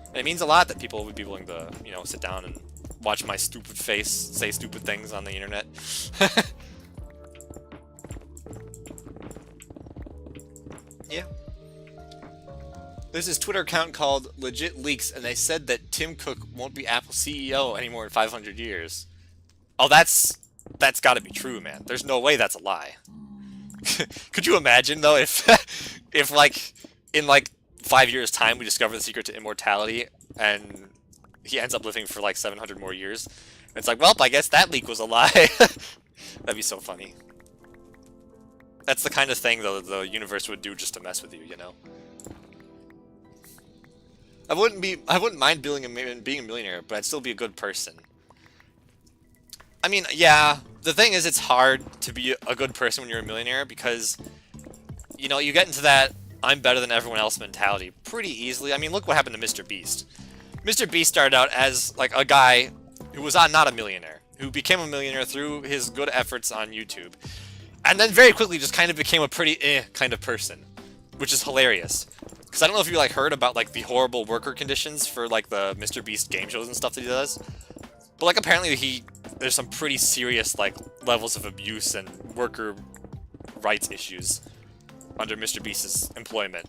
And it means a lot that people would be willing to, you know, sit down and watch my stupid face say stupid things on the internet. Yeah. There's this Twitter account called Legit Leaks, and they said that Tim Cook won't be Apple CEO anymore in 500 years. Oh, that's gotta be true, man. There's no way that's a lie. Could you imagine, though, if if, like, in, like, 5 years' time we discover the secret to immortality, and he ends up living for, like, 700 more years? And it's like, well, I guess that leak was a lie. That'd be so funny. That's the kind of thing, though, the universe would do just to mess with you, you know? I wouldn't mind being a millionaire, but I'd still be a good person. I mean, yeah, the thing is, it's hard to be a good person when you're a millionaire because, you know, you get into that I'm better than everyone else mentality pretty easily. I mean, look what happened to Mr. Beast. Mr. Beast started out as, like, a guy who was not a millionaire, who became a millionaire through his good efforts on YouTube. And then very quickly just kind of became a pretty kind of person, which is hilarious. Because I don't know if you, like, heard about, like, the horrible worker conditions for, like, the Mr. Beast game shows and stuff that he does. But, like, apparently there's some pretty serious, like, levels of abuse and worker rights issues under Mr. Beast's employment.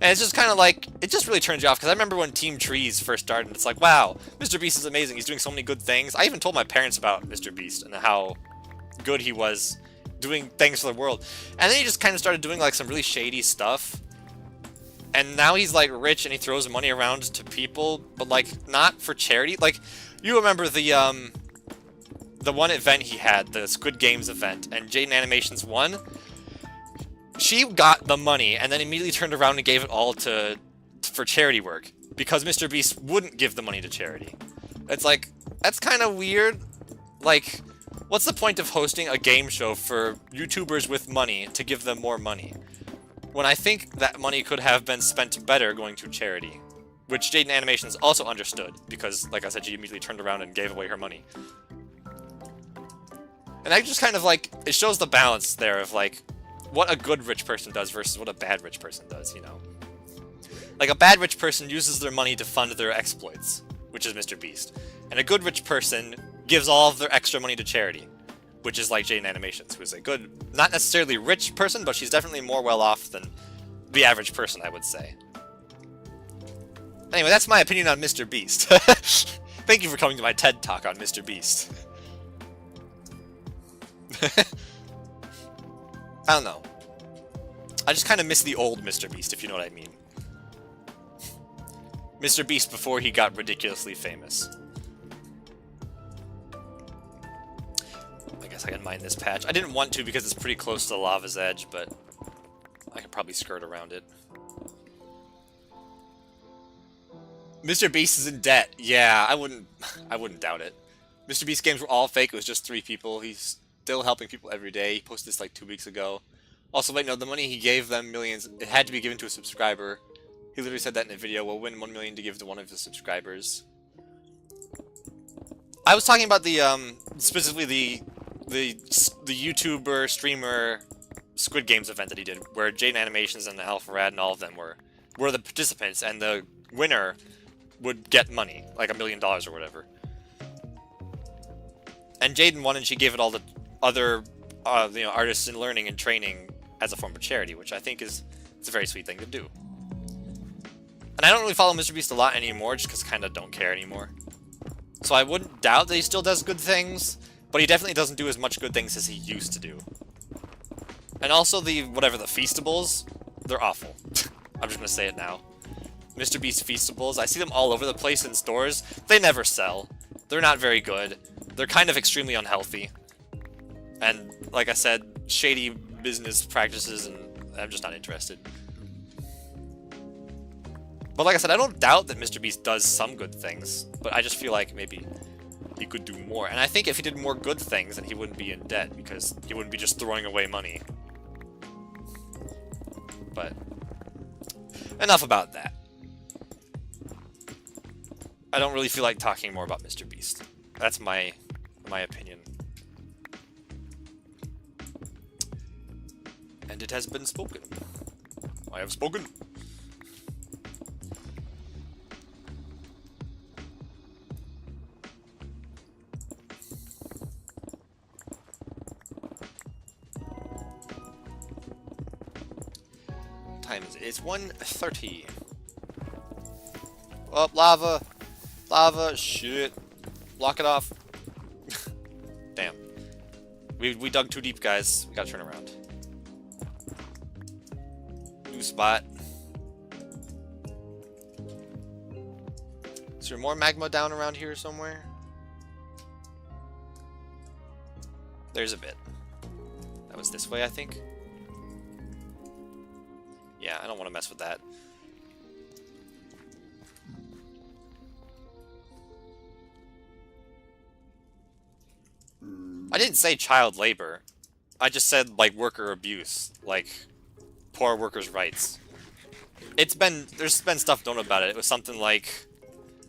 And it's just kind of like, it just really turns you off, because I remember when Team Trees first started, and it's like, wow, Mr. Beast is amazing, he's doing so many good things. I even told my parents about Mr. Beast and how good he was doing things for the world. And then he just kind of started doing, like, some really shady stuff. And now he's, like, rich and he throws money around to people, but, like, not for charity. Like, you remember the one event he had, the Squid Games event, and Jaden Animations won? She got the money and then immediately turned around and gave it all for charity work, because Mr. Beast wouldn't give the money to charity. It's like, that's kind of weird. Like, what's the point of hosting a game show for YouTubers with money to give them more money, when I think that money could have been spent better going to charity? Which Jaden Animations also understood, because, like I said, she immediately turned around and gave away her money. And I just kind of, like, it shows the balance there of, like, what a good rich person does versus what a bad rich person does, you know? Like, a bad rich person uses their money to fund their exploits, which is Mr. Beast. And a good rich person gives all of their extra money to charity, which is like Jaden Animations, who is a good, not necessarily rich person, but she's definitely more well-off than the average person, I would say. Anyway, that's my opinion on Mr. Beast. Thank you for coming to my TED Talk on Mr. Beast. I don't know. I just kind of miss the old Mr. Beast, if you know what I mean. Mr. Beast before he got ridiculously famous. I guess I can mine this patch. I didn't want to because it's pretty close to the lava's edge, but I could probably skirt around it. Mr. Beast is in debt. Yeah, I wouldn't doubt it. Mr. Beast games were all fake. It was just 3 people. He's still helping people every day. He posted this like 2 weeks ago. Also, let you know, the money he gave them, millions, it had to be given to a subscriber. He literally said that in a video, we'll win 1 million to give to one of his subscribers. I was talking about the, specifically the YouTuber, streamer, Squid Games event that he did, where Jaden Animations and the Alpharad and all of them were the participants, and the winner would get money, like $1 million or whatever. And Jaden won, and she gave it all to other, artists in learning and training as a form of charity, which I think it's a very sweet thing to do. And I don't really follow MrBeast a lot anymore, just because I kind of don't care anymore. So I wouldn't doubt that he still does good things, but he definitely doesn't do as much good things as he used to do. And also the Feastables, they're awful. I'm just gonna say it now. MrBeast Feastables, I see them all over the place in stores. They never sell. They're not very good. They're kind of extremely unhealthy. And, like I said, shady business practices, and I'm just not interested. But like I said, I don't doubt that MrBeast does some good things, but I just feel like maybe he could do more. And I think if he did more good things, then he wouldn't be in debt, because he wouldn't be just throwing away money. But enough about that. I don't really feel like talking more about MrBeast. That's my opinion. And it has been spoken. I have spoken. Time is it? It's 1:30. Oh, lava. Lava, shit. Block it off. Damn. We dug too deep, guys. We gotta turn around. New spot. Is there more magma down around here somewhere? There's a bit. That was this way, I think. Yeah, I don't want to mess with that. I didn't say child labor. I just said, like, worker abuse. Like, poor workers' rights. There's been stuff known about it. It was something like,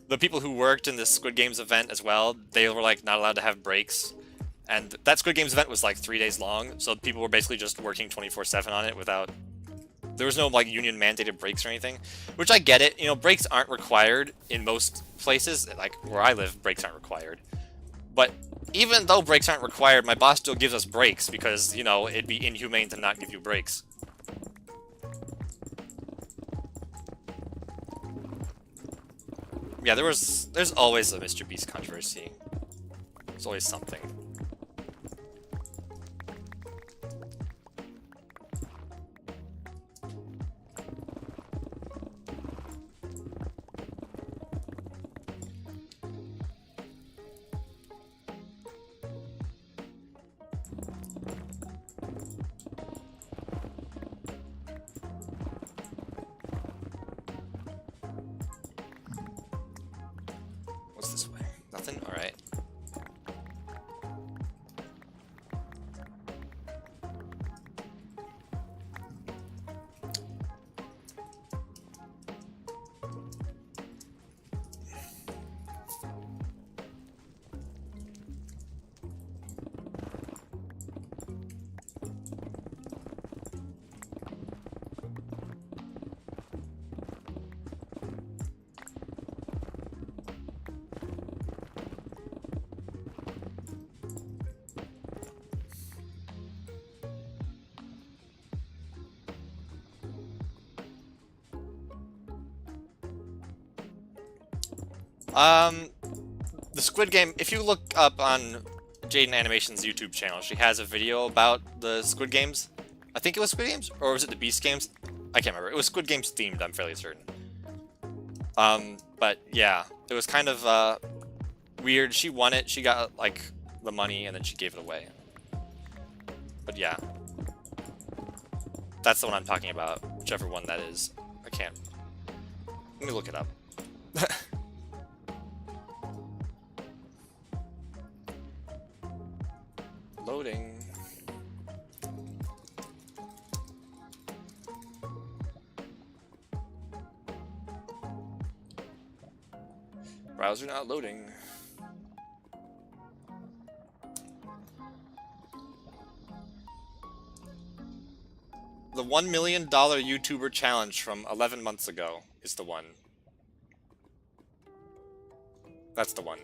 the people who worked in this Squid Games event as well, they were, like, not allowed to have breaks. And that Squid Games event was, like, 3 days long, so people were basically just working 24/7 on it without... There was no, like, union-mandated breaks or anything. Which I get it. You know, breaks aren't required in most places. Like, where I live, breaks aren't required. But even though breaks aren't required, my boss still gives us breaks because, you know, it'd be inhumane to not give you breaks. Yeah, there's always a MrBeast controversy. There's always something. What's this way? Nothing? Alright. The Squid Game, if you look up on Jaden Animation's YouTube channel, she has a video about the Squid Games. I think it was Squid Games, or was it the Beast Games? I can't remember. It was Squid Games themed, I'm fairly certain. But yeah, it was kind of, weird. She won it, she got, like, the money, and then she gave it away. But yeah. That's the one I'm talking about, whichever one that is. I can't. Let me look it up. Loading. Browser not loading. The $1 million YouTuber challenge from 11 months ago is the one. That's the one.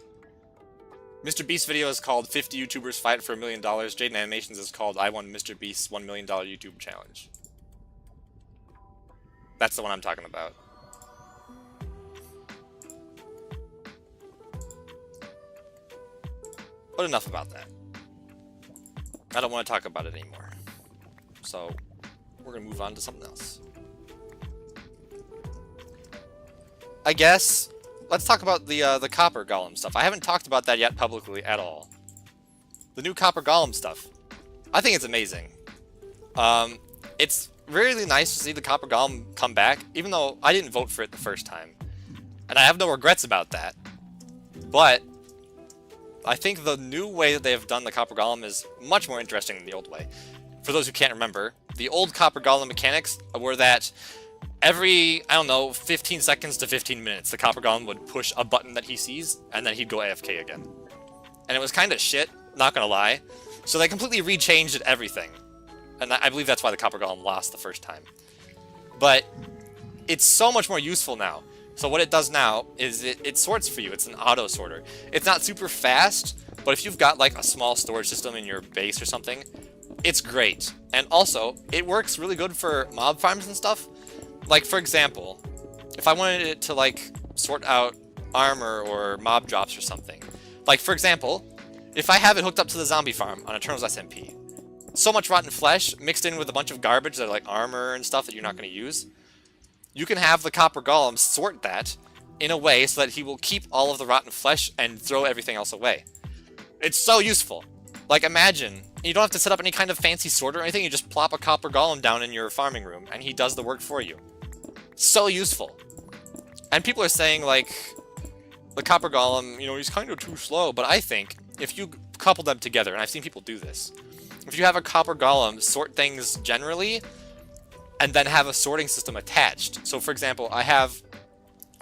Mr. Beast's video is called 50 YouTubers Fight for $1 Million. Jaden Animations is called I Won Mr. Beast's $1 Million YouTube Challenge. That's the one I'm talking about. But enough about that. I don't want to talk about it anymore. So, we're going to move on to something else. I guess, let's talk about the Copper Golem stuff. I haven't talked about that yet publicly at all. The new Copper Golem stuff. I think it's amazing. It's really nice to see the Copper Golem come back, even though I didn't vote for it the first time. And I have no regrets about that. But I think the new way that they have done the Copper Golem is much more interesting than the old way. For those who can't remember, the old Copper Golem mechanics were that every, I don't know, 15 seconds to 15 minutes, the Copper Golem would push a button that he sees, and then he'd go AFK again. And it was kind of shit, not gonna lie. So they completely rechanged everything. And I believe that's why the Copper Golem lost the first time. But it's so much more useful now. So what it does now is it sorts for you. It's an auto sorter. It's not super fast, but if you've got like a small storage system in your base or something, it's great. And also, it works really good for mob farms and stuff. Like, for example, if I wanted it to like sort out armor or mob drops or something. Like, for example, if I have it hooked up to the zombie farm on Eternals SMP, so much rotten flesh mixed in with a bunch of garbage that are like armor and stuff that you're not going to use, you can have the Copper Golem sort that in a way so that he will keep all of the rotten flesh and throw everything else away. It's so useful. Like, imagine, you don't have to set up any kind of fancy sorter or anything, you just plop a Copper Golem down in your farming room, and he does the work for you. So useful. And people are saying, like, the Copper Golem, you know, he's kind of too slow, but I think if you couple them together, and I've seen people do this, if you have a Copper Golem sort things generally, and then have a sorting system attached. So for example, I have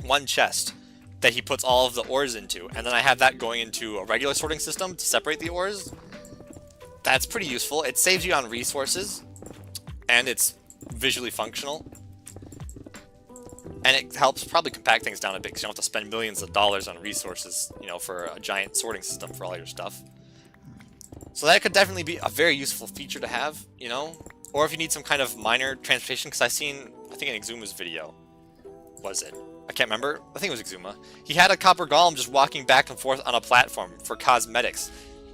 one chest that he puts all of the ores into, and then I have that going into a regular sorting system to separate the ores. That's pretty useful. It saves you on resources, and it's visually functional. And it helps probably compact things down a bit, because you don't have to spend millions of dollars on resources, you know, for a giant sorting system for all your stuff. So that could definitely be a very useful feature to have, you know? Or if you need some kind of minor transportation, because I think in Exuma's video, was it? I can't remember. I think it was Exuma. He had a Copper Golem just walking back and forth on a platform for cosmetics.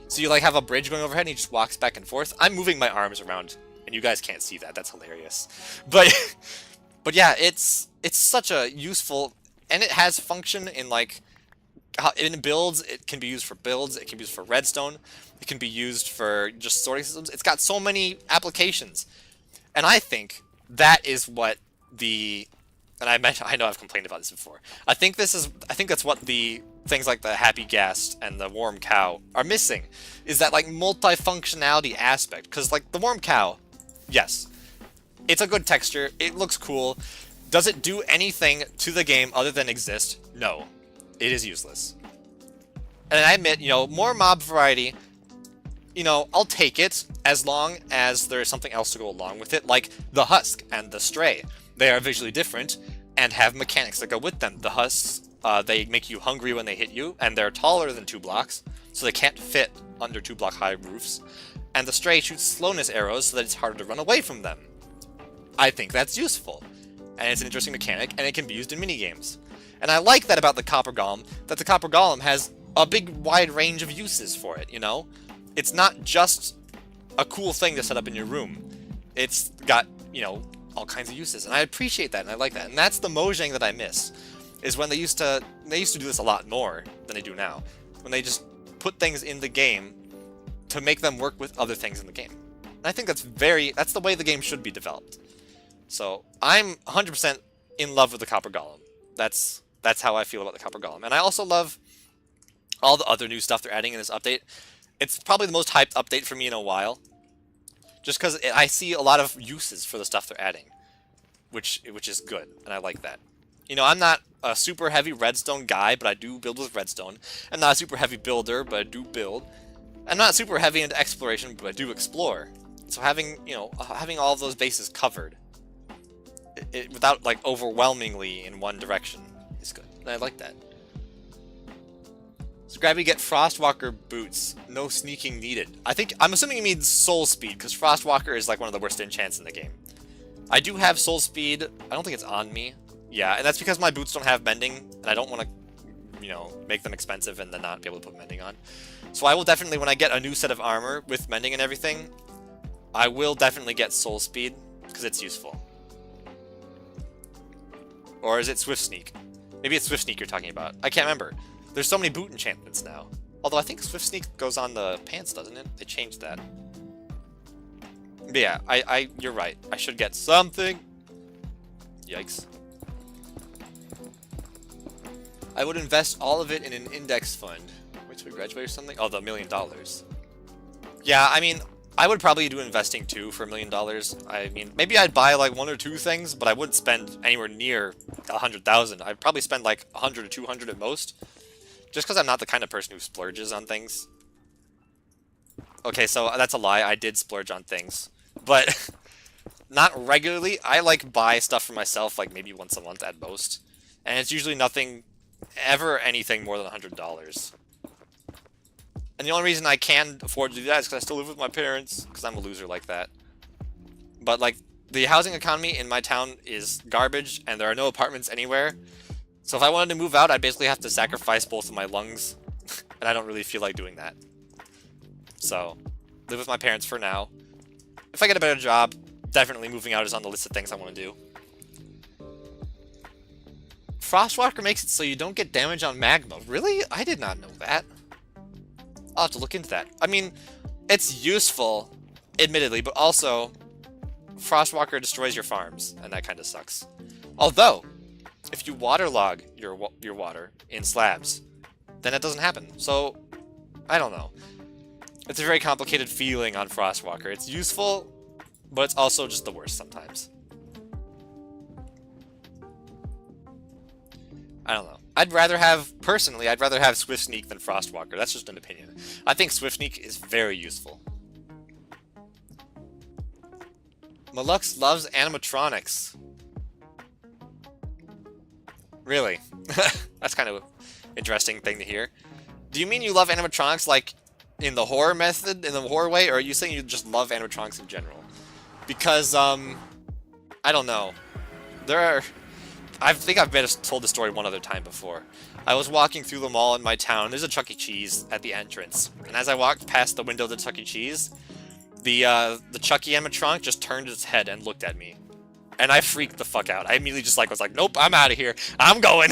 So you like have a bridge going overhead and he just walks back and forth. I'm moving my arms around, and you guys can't see that. That's hilarious. But yeah, it's such a useful, and it has function in like, in builds. It can be used for builds, it can be used for redstone, it can be used for just sorting systems. It's got so many applications. And I think that is what the, and I know I've complained about this before. I think that's what the things like the Happy Ghast and the Warm Cow are missing, is that like multifunctionality aspect. Because like the Warm Cow, yes, it's a good texture, it looks cool. Does it do anything to the game other than exist? No. It is useless. And I admit, you know, more mob variety, you know, I'll take it as long as there is something else to go along with it, like the Husk and the Stray. They are visually different and have mechanics that go with them. The Husks, they make you hungry when they hit you, and they're taller than 2 blocks, so they can't fit under 2-block high roofs. And the Stray shoots slowness arrows so that it's harder to run away from them. I think that's useful. And it's an interesting mechanic, and it can be used in minigames. And I like that about the Copper Golem, that the Copper Golem has a big wide range of uses for it, you know? It's not just a cool thing to set up in your room. It's got, you know, all kinds of uses, and I appreciate that, and I like that. And that's the Mojang that I miss, is when they used to do this a lot more than they do now. When they just put things in the game to make them work with other things in the game. And I think that's the way the game should be developed. So, I'm 100% in love with the Copper Golem. That's how I feel about the Copper Golem. And I also love all the other new stuff they're adding in this update. It's probably the most hyped update for me in a while. Just because I see a lot of uses for the stuff they're adding. Which is good, and I like that. You know, I'm not a super heavy redstone guy, but I do build with redstone. I'm not a super heavy builder, but I do build. I'm not super heavy into exploration, but I do explore. So having, you know, having all of those bases covered, without, like, overwhelmingly in one direction is good. And I like that. Skraby, get Frostwalker boots. No sneaking needed. I'm assuming he means soul speed, because Frostwalker is, like, one of the worst enchants in the game. I do have soul speed. I don't think it's on me. Yeah, and that's because my boots don't have mending, and I don't want to, you know, make them expensive and then not be able to put mending on. So I will definitely, when I get a new set of armor with mending and everything, I will definitely get soul speed, because it's useful. Or is it Swift Sneak? Maybe it's Swift Sneak you're talking about. I can't remember. There's so many boot enchantments now. Although I think Swift Sneak goes on the pants, doesn't it? They changed that. But yeah, you're right. I should get something. Yikes. I would invest all of it in an index fund. Wait till we graduate or something? Oh, the $1 million. Yeah, I mean, I would probably do investing too for $1 million. I mean, maybe I'd buy like 1 or 2 things, but I wouldn't spend anywhere near 100,000. I'd probably spend like 100 or 200 at most. Just because I'm not the kind of person who splurges on things. Okay, so that's a lie. I did splurge on things. But not regularly. I like buy stuff for myself like maybe once a month at most. And it's usually nothing, ever anything more than $100. And the only reason I can afford to do that is because I still live with my parents, because I'm a loser like that. But like, the housing economy in my town is garbage, and there are no apartments anywhere. So if I wanted to move out, I'd basically have to sacrifice both of my lungs, and I don't really feel like doing that. So, live with my parents for now. If I get a better job, definitely moving out is on the list of things I want to do. Frostwalker makes it so you don't get damage on magma. Really? I did not know that. I'll have to look into that. I mean, it's useful, admittedly, but also, Frostwalker destroys your farms, and that kind of sucks. Although, if you waterlog your water in slabs, then that doesn't happen. So, I don't know. It's a very complicated feeling on Frostwalker. It's useful, but it's also just the worst sometimes. I don't know. Personally, I'd rather have Swift Sneak than Frostwalker. That's just an opinion. I think Swift Sneak is very useful. Malux loves animatronics. Really? That's kind of an interesting thing to hear. Do you mean you love animatronics like in the horror method, in the horror way, or are you saying you just love animatronics in general? Because, I don't know. I think I've told the story one other time before. I was walking through the mall in my town. There's a Chuck E. Cheese at the entrance. And as I walked past the window of the Chuck E. Cheese, the Chucky animatronic just turned its head and looked at me. And I freaked the fuck out. I immediately just was like, nope, I'm out of here. I'm going.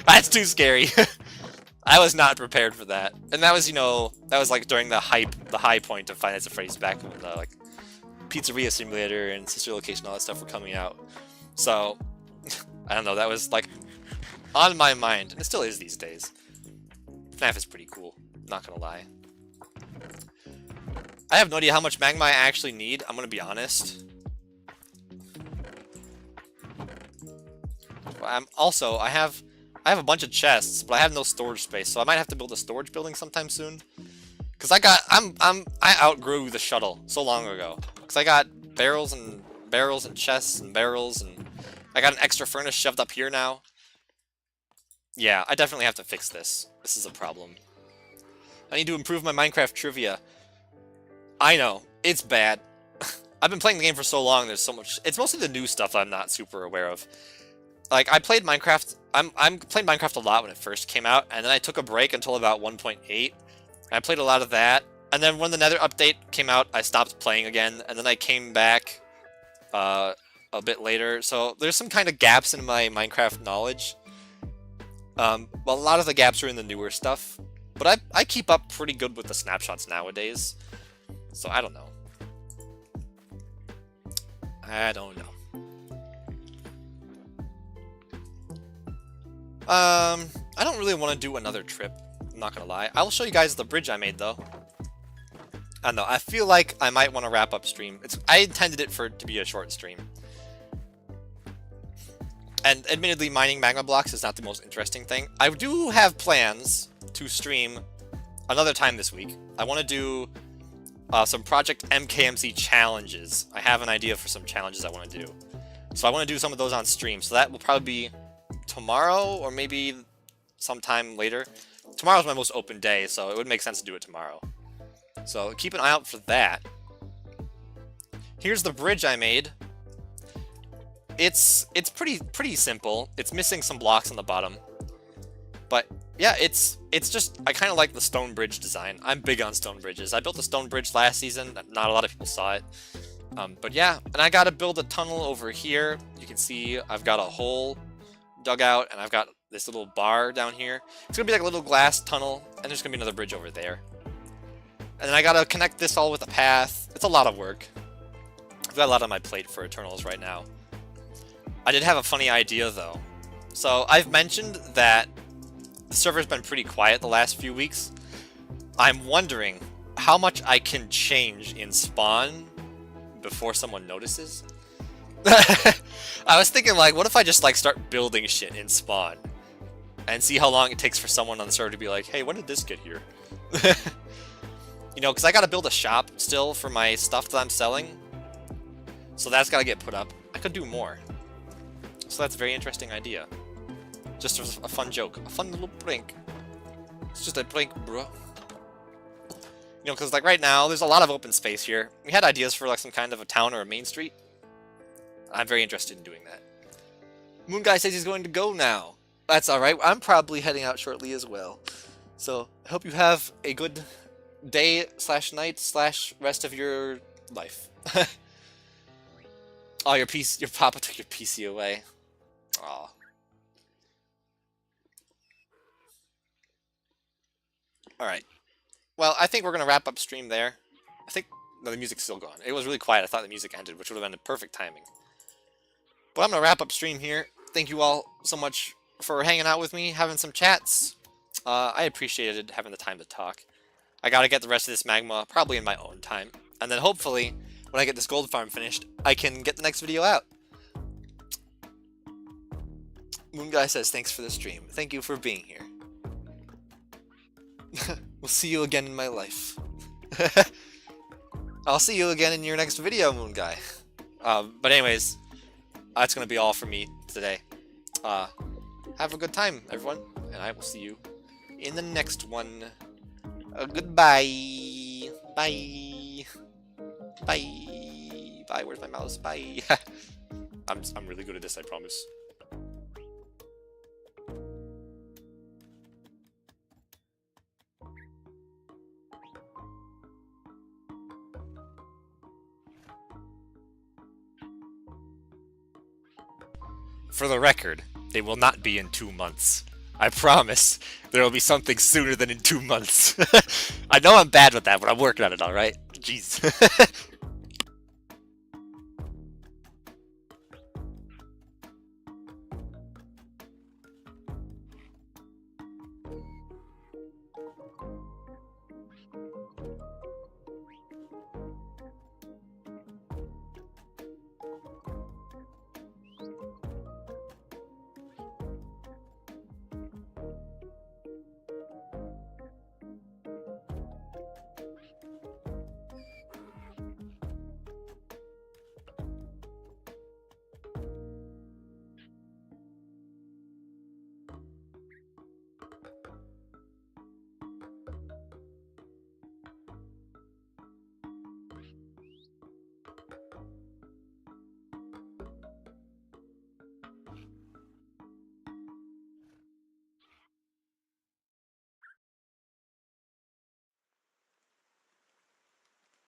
That's too scary. I was not prepared for that. And that was, you know, that was like during the high point of Five Nights at Freddy's back when the, like, Pizzeria Simulator and Sister Location, all that stuff were coming out. So, I don't know, that was, like, on my mind. And it still is these days. FNAF is pretty cool, not gonna lie. I have no idea how much magma I actually need, I'm gonna be honest. I have a bunch of chests, but I have no storage space, so I might have to build a storage building sometime soon. Cause I outgrew the shuttle so long ago. Cause I got barrels and chests and barrels, and I got an extra furnace shoved up here now. Yeah, I definitely have to fix this. This is a problem. I need to improve my Minecraft trivia. I know, it's bad. I've been playing the game for so long, there's so much. It's mostly the new stuff I'm not super aware of. Like, I played Minecraft, I'm playing Minecraft a lot when it first came out, and then I took a break until about 1.8. I played a lot of that, and then when the Nether update came out, I stopped playing again, and then I came back a bit later. So there's some kind of gaps in my Minecraft knowledge. Well, a lot of the gaps are in the newer stuff, but I keep up pretty good with the snapshots nowadays. So I don't know. I don't know. I don't really want to do another trip. I'm not gonna lie. I'll show you guys the bridge I made, though. I don't know. I feel like I might want to wrap up stream. I intended it to be a short stream. And admittedly, mining magma blocks is not the most interesting thing. I do have plans to stream another time this week. I want to do some Project MKMC challenges. I have an idea for some challenges I want to do. So I want to do some of those on stream. So that will probably be tomorrow or maybe sometime later. Tomorrow's my most open day, so it would make sense to do it tomorrow. So keep an eye out for that. Here's the bridge I made. It's pretty simple. It's missing some blocks on the bottom. But yeah, it's just, I kind of like the stone bridge design. I'm big on stone bridges. I built a stone bridge last season. Not a lot of people saw it. But yeah, and I got to build a tunnel over here. You can see I've got a hole dug out, and I've got this little bar down here. It's going to be like a little glass tunnel, and there's going to be another bridge over there. And then I got to connect this all with a path. It's a lot of work. I've got a lot on my plate for Eternals right now. I did have a funny idea, though. So I've mentioned that the server's been pretty quiet the last few weeks. I'm wondering how much I can change in spawn before someone notices. I was thinking, like, what if I just, like, start building shit in spawn and see how long it takes for someone on the server to be like, hey, when did this get here? You know, because I got to build a shop still for my stuff that I'm selling. So that's got to get put up. I could do more. So that's a very interesting idea. Just a fun joke. A fun little prank. It's just a prank, bro. You know, because like right now, there's a lot of open space here. We had ideas for like some kind of a town or a main street. I'm very interested in doing that. Moon Guy says he's going to go now. That's alright. I'm probably heading out shortly as well. So, I hope you have a good day / night / rest of your life. Oh, your papa took your PC away. Aw. Alright. Well, I think we're going to wrap up stream there. I think... No, the music's still going. It was really quiet. I thought the music ended, which would have been the perfect timing. But I'm going to wrap up stream here. Thank you all so much for hanging out with me, having some chats. I appreciated having the time to talk. I got to get the rest of this magma probably in my own time. And then hopefully, when I get this gold farm finished, I can get the next video out. Moon Guy says, thanks for the stream. Thank you for being here. We'll see you again in my life. I'll see you again in your next video, Moon Guy. But anyways, that's going to be all for me today. Have a good time, everyone. And I will see you in the next one. Goodbye. Bye. Bye. Bye. Where's my mouse? Bye. I'm really good at this, I promise. For the record, it will not be in 2 months. I promise there will be something sooner than in 2 months. I know I'm bad with that, but I'm working on it, alright? Jeez.